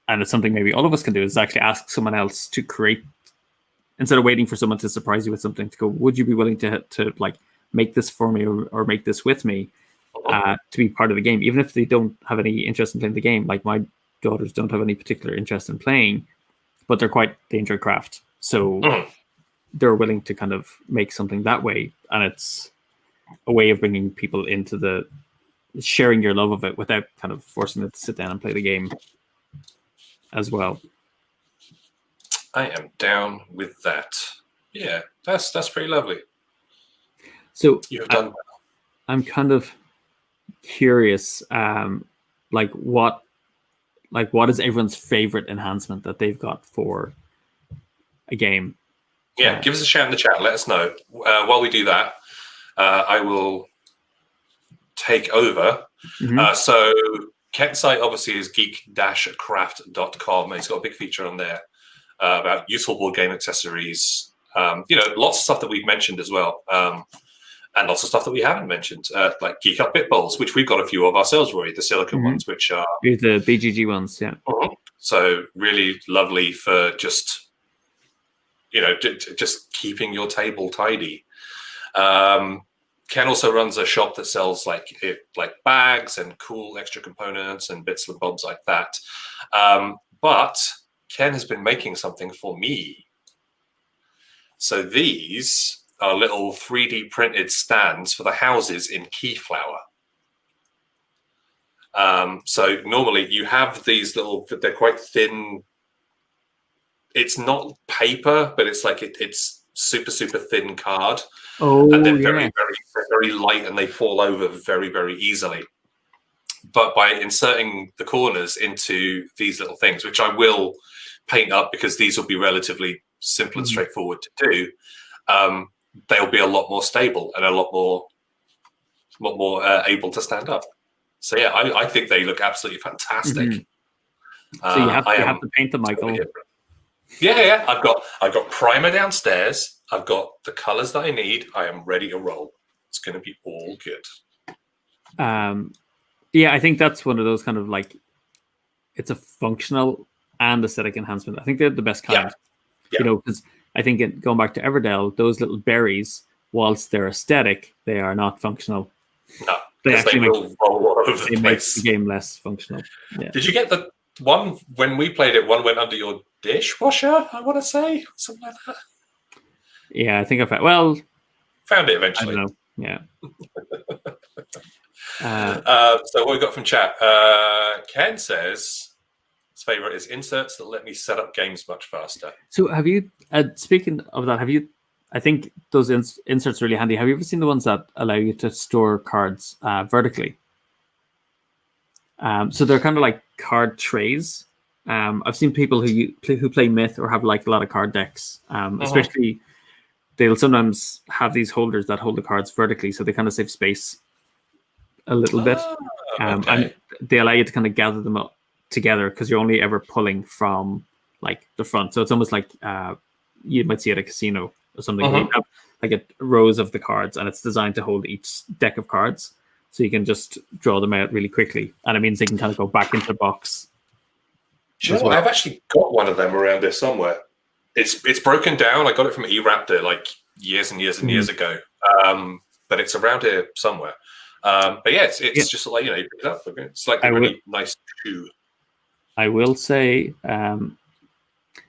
and it's something maybe all of us can do, is actually ask someone else to create, instead of waiting for someone to surprise you with something, to go, would you be willing to like make this for me, or make this with me, to be part of the game, even if they don't have any interest in playing the game. Like, my daughters don't have any particular interest in playing, but they enjoy craft, so they're willing to kind of make something that way. And it's a way of bringing people into sharing your love of it without kind of forcing them to sit down and play the game as well. I am down with that. Yeah, that's pretty lovely. So you've done well. I'm kind of curious, what is everyone's favorite enhancement that they've got for a game? Yeah, give us a shout in the chat. Let us know. While we do that, I will take over. So Kent's site obviously is geek-craft.com. It's got a big feature on there about useful board game accessories. Lots of stuff that we've mentioned as well. And lots of stuff that we haven't mentioned, like Geek Up Bit Bowls, which we've got a few of ourselves, Rory, the silicone ones, which are the BGG ones, yeah. So really lovely for just, just keeping your table tidy. Ken also runs a shop that sells like bags and cool extra components and bits and bobs like that. But Ken has been making something for me. So these are little 3D printed stands for the houses in Keyflower. So normally you have these they're quite thin. It's not paper, but it's like it's super, super thin card. And they're very, very light, and they fall over very, very easily. But by inserting the corners into these little things, which I will paint up because these will be relatively simple and straightforward to do, they'll be a lot more stable and a lot more able to stand up. So yeah, I think they look absolutely fantastic. So you have to paint them, Michael. Yeah. I've got primer downstairs. I've got the colors that I need. I am ready to roll. It's going to be all good. Yeah, I think that's one of those kind of like, it's a functional and aesthetic enhancement. I think they're the best kind. Yeah. You know, because I think going back to Everdell, those little berries, whilst they're aesthetic, they are not functional. No, They because they actually will roll all over the make place. the game less functional. Yeah. Did you get the one when we played it? One went under your dishwasher, I want to say, something like that. Yeah, I think I found. Found it I eventually. don't know. Yeah. So what we got from chat? Ken says his favorite is inserts that let me set up games much faster. So have you? Speaking of that, have you? I think those inserts are really handy. Have you ever seen the ones that allow you to store cards vertically? So they're kind of like card trays. I've seen people who play Myth or have like a lot of card decks, especially they'll sometimes have these holders that hold the cards vertically, so they kind of save space a little bit. Okay. And they allow you to kind of gather them up together because you're only ever pulling from like the front. So it's almost like you might see at a casino or something where you have like rows of the cards, and it's designed to hold each deck of cards. So you can just draw them out really quickly, and it means they can kind of go back into the box. Do you know what? I've actually got one of them around here somewhere. It's broken down. I got it from eRaptor like years and years and years ago. But it's around here somewhere. But yeah, it's just like, you know, you pick it up. It's like a really nice shoe. I will say,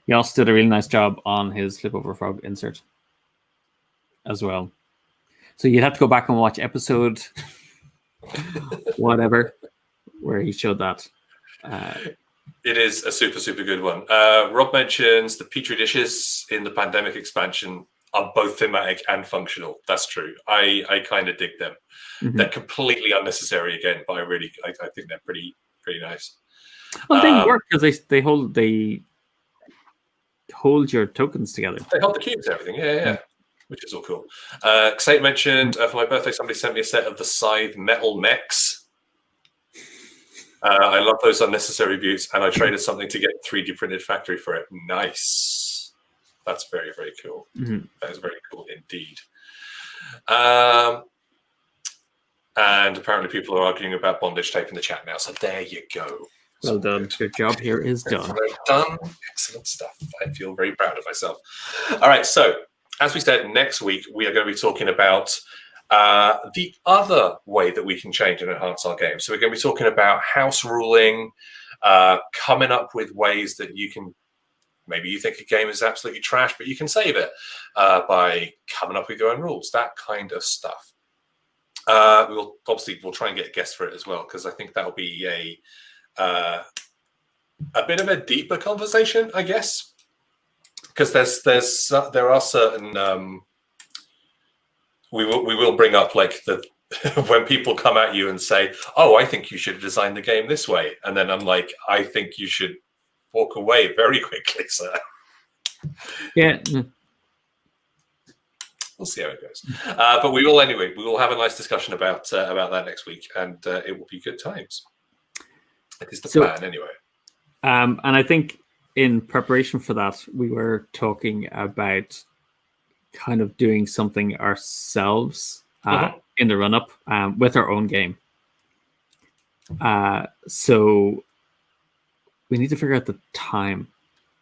he also did a really nice job on his Flip Over Frog insert as well. So you'd have to go back and watch episode whatever where he showed that. It is a super, super good one. Rob mentions the Petri dishes in the Pandemic expansion are both thematic and functional. That's true. I kind of dig them. They're completely unnecessary again, but I think they're pretty nice. Well, they work because they hold your tokens together. They hold the cubes and everything. Yeah. Which is all cool. Xate mentioned for my birthday, somebody sent me a set of the Scythe metal mechs. I love those unnecessary buttes, and I traded something to get a 3D printed factory for it. Nice. That's very, very cool. That is very cool indeed. And apparently people are arguing about bondage tape in the chat now, so there you go. Well done. Your job here is done. Done. Excellent stuff. I feel very proud of myself. All right, so as we said, next week we are going to be talking about the other way that we can change and enhance our game. So we're going to be talking about house ruling, coming up with ways that you can, maybe you think a game is absolutely trash, but you can save it by coming up with your own rules, that kind of stuff. We'll try and get a guest for it as well, because I think that'll be a bit of a deeper conversation, I guess, because there are certain we will bring up like the when people come at you and say, "Oh, I think you should design the game this way," and then I'm like, "I think you should walk away very quickly, sir." Yeah. We'll see how it goes. But we will anyway. We will have a nice discussion about that next week, and it will be good times. It is the plan anyway. And I think in preparation for that, we were talking about kind of doing something ourselves in the run-up with our own game. So we need to figure out the time.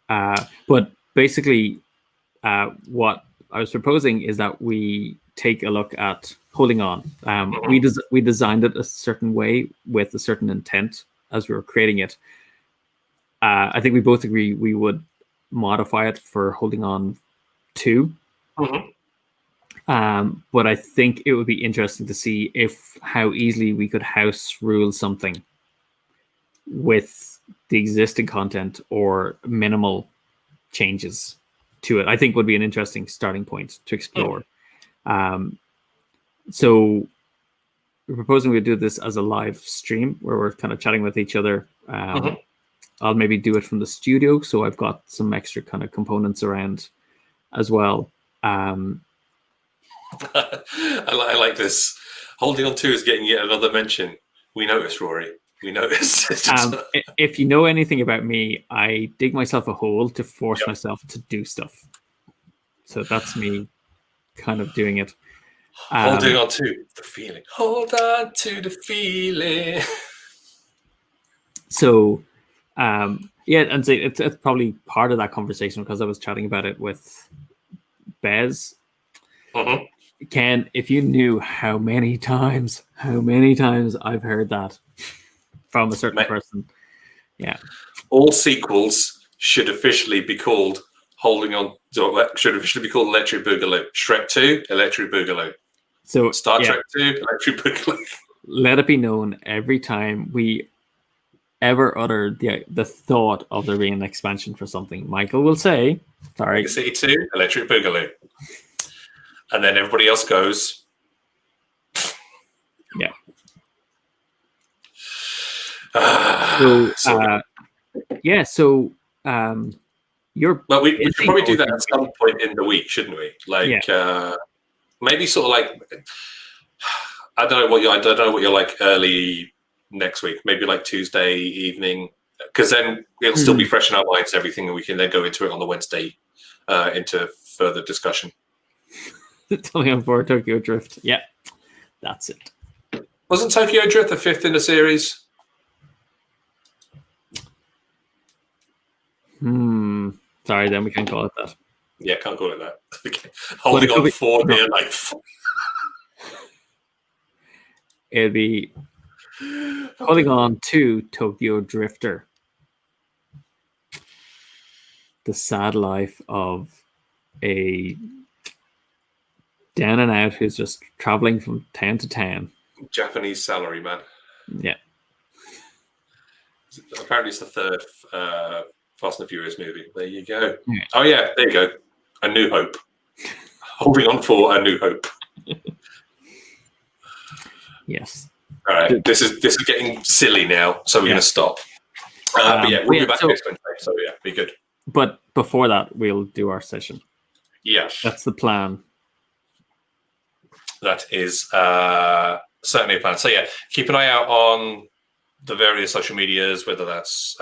But basically, what I was proposing is that we take a look at holding on. We designed it a certain way with a certain intent as we were creating it. I think we both agree we would modify it for holding on 2. But I think it would be interesting to see how easily we could house rule something with the existing content or minimal changes to it. I think would be an interesting starting point to explore. So we're proposing we do this as a live stream where we're kind of chatting with each other. I'll maybe do it from the studio, so I've got some extra kind of components around as well. I like this. Holding on 2 is getting yet another mention. We notice, Rory. We notice. If you know anything about me, I dig myself a hole to force myself to do stuff. So that's me kind of doing it. Holding on to the feeling. Hold on to the feeling. So, yeah, and so it's probably part of that conversation because I was chatting about it with Bez. Ken, if you knew how many times I've heard that from a certain person. Yeah. All sequels should officially be called should officially be called Electric Boogaloo. Shrek 2, Electric Boogaloo. So Star Trek 2, Electric Boogaloo. Let it be known every time we ever utter the thought of there being an expansion for something, Michael will say, sorry. City 2, Electric Boogaloo. And then everybody else goes. Yeah. Well, we should probably do that at some point in the week, shouldn't we? Like, maybe sort of like, I don't know what you're like early next week. Maybe like Tuesday evening, because then it'll still be fresh in our minds, everything, and we can then go into it on the Wednesday into further discussion. Telling on for Tokyo Drift. Yeah, that's it. Wasn't Tokyo Drift the 5th in the series? Sorry, then we can't call it that. Yeah, can't call it that. Okay. Holding on for dear life. It'd be holding on to Tokyo Drifter. The sad life of a down and out who's just traveling from town to town. Japanese salary man. Yeah. Apparently it's the 3rd Fast and the Furious movie. There you go. Yeah. Oh yeah, there you go. A New Hope. Holding on for A New Hope. Yes. All right. This is getting silly now, so we're going to stop. But yeah, we'll be back next Wednesday. So yeah, be good. But before that, we'll do our session. Yes. That's the plan. That is certainly a plan. So yeah, keep an eye out on the various social medias, whether that's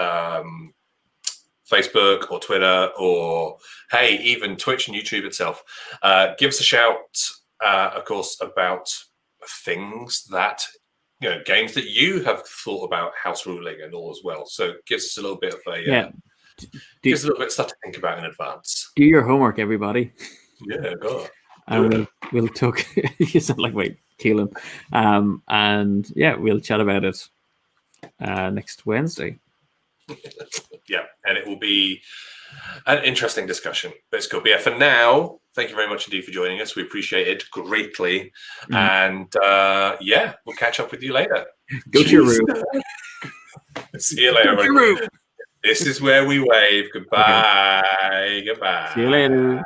Facebook or Twitter or, hey, even Twitch and YouTube itself. Give us a shout, of course, about things that, games that you have thought about house ruling and all as well. So it gives us a little bit of a gives us a little bit of stuff to think about in advance. Do your homework, everybody. Yeah, God. And we'll talk. You sound like Keelan. And yeah, we'll chat about it next Wednesday. Yeah, and it will be an interesting discussion. It's good. But yeah, for now, thank you very much indeed for joining us. We appreciate it greatly. And yeah, we'll catch up with you later. Go to your room. See you later. Go to your room. This is where we wave. Goodbye. Okay. Goodbye. See you later.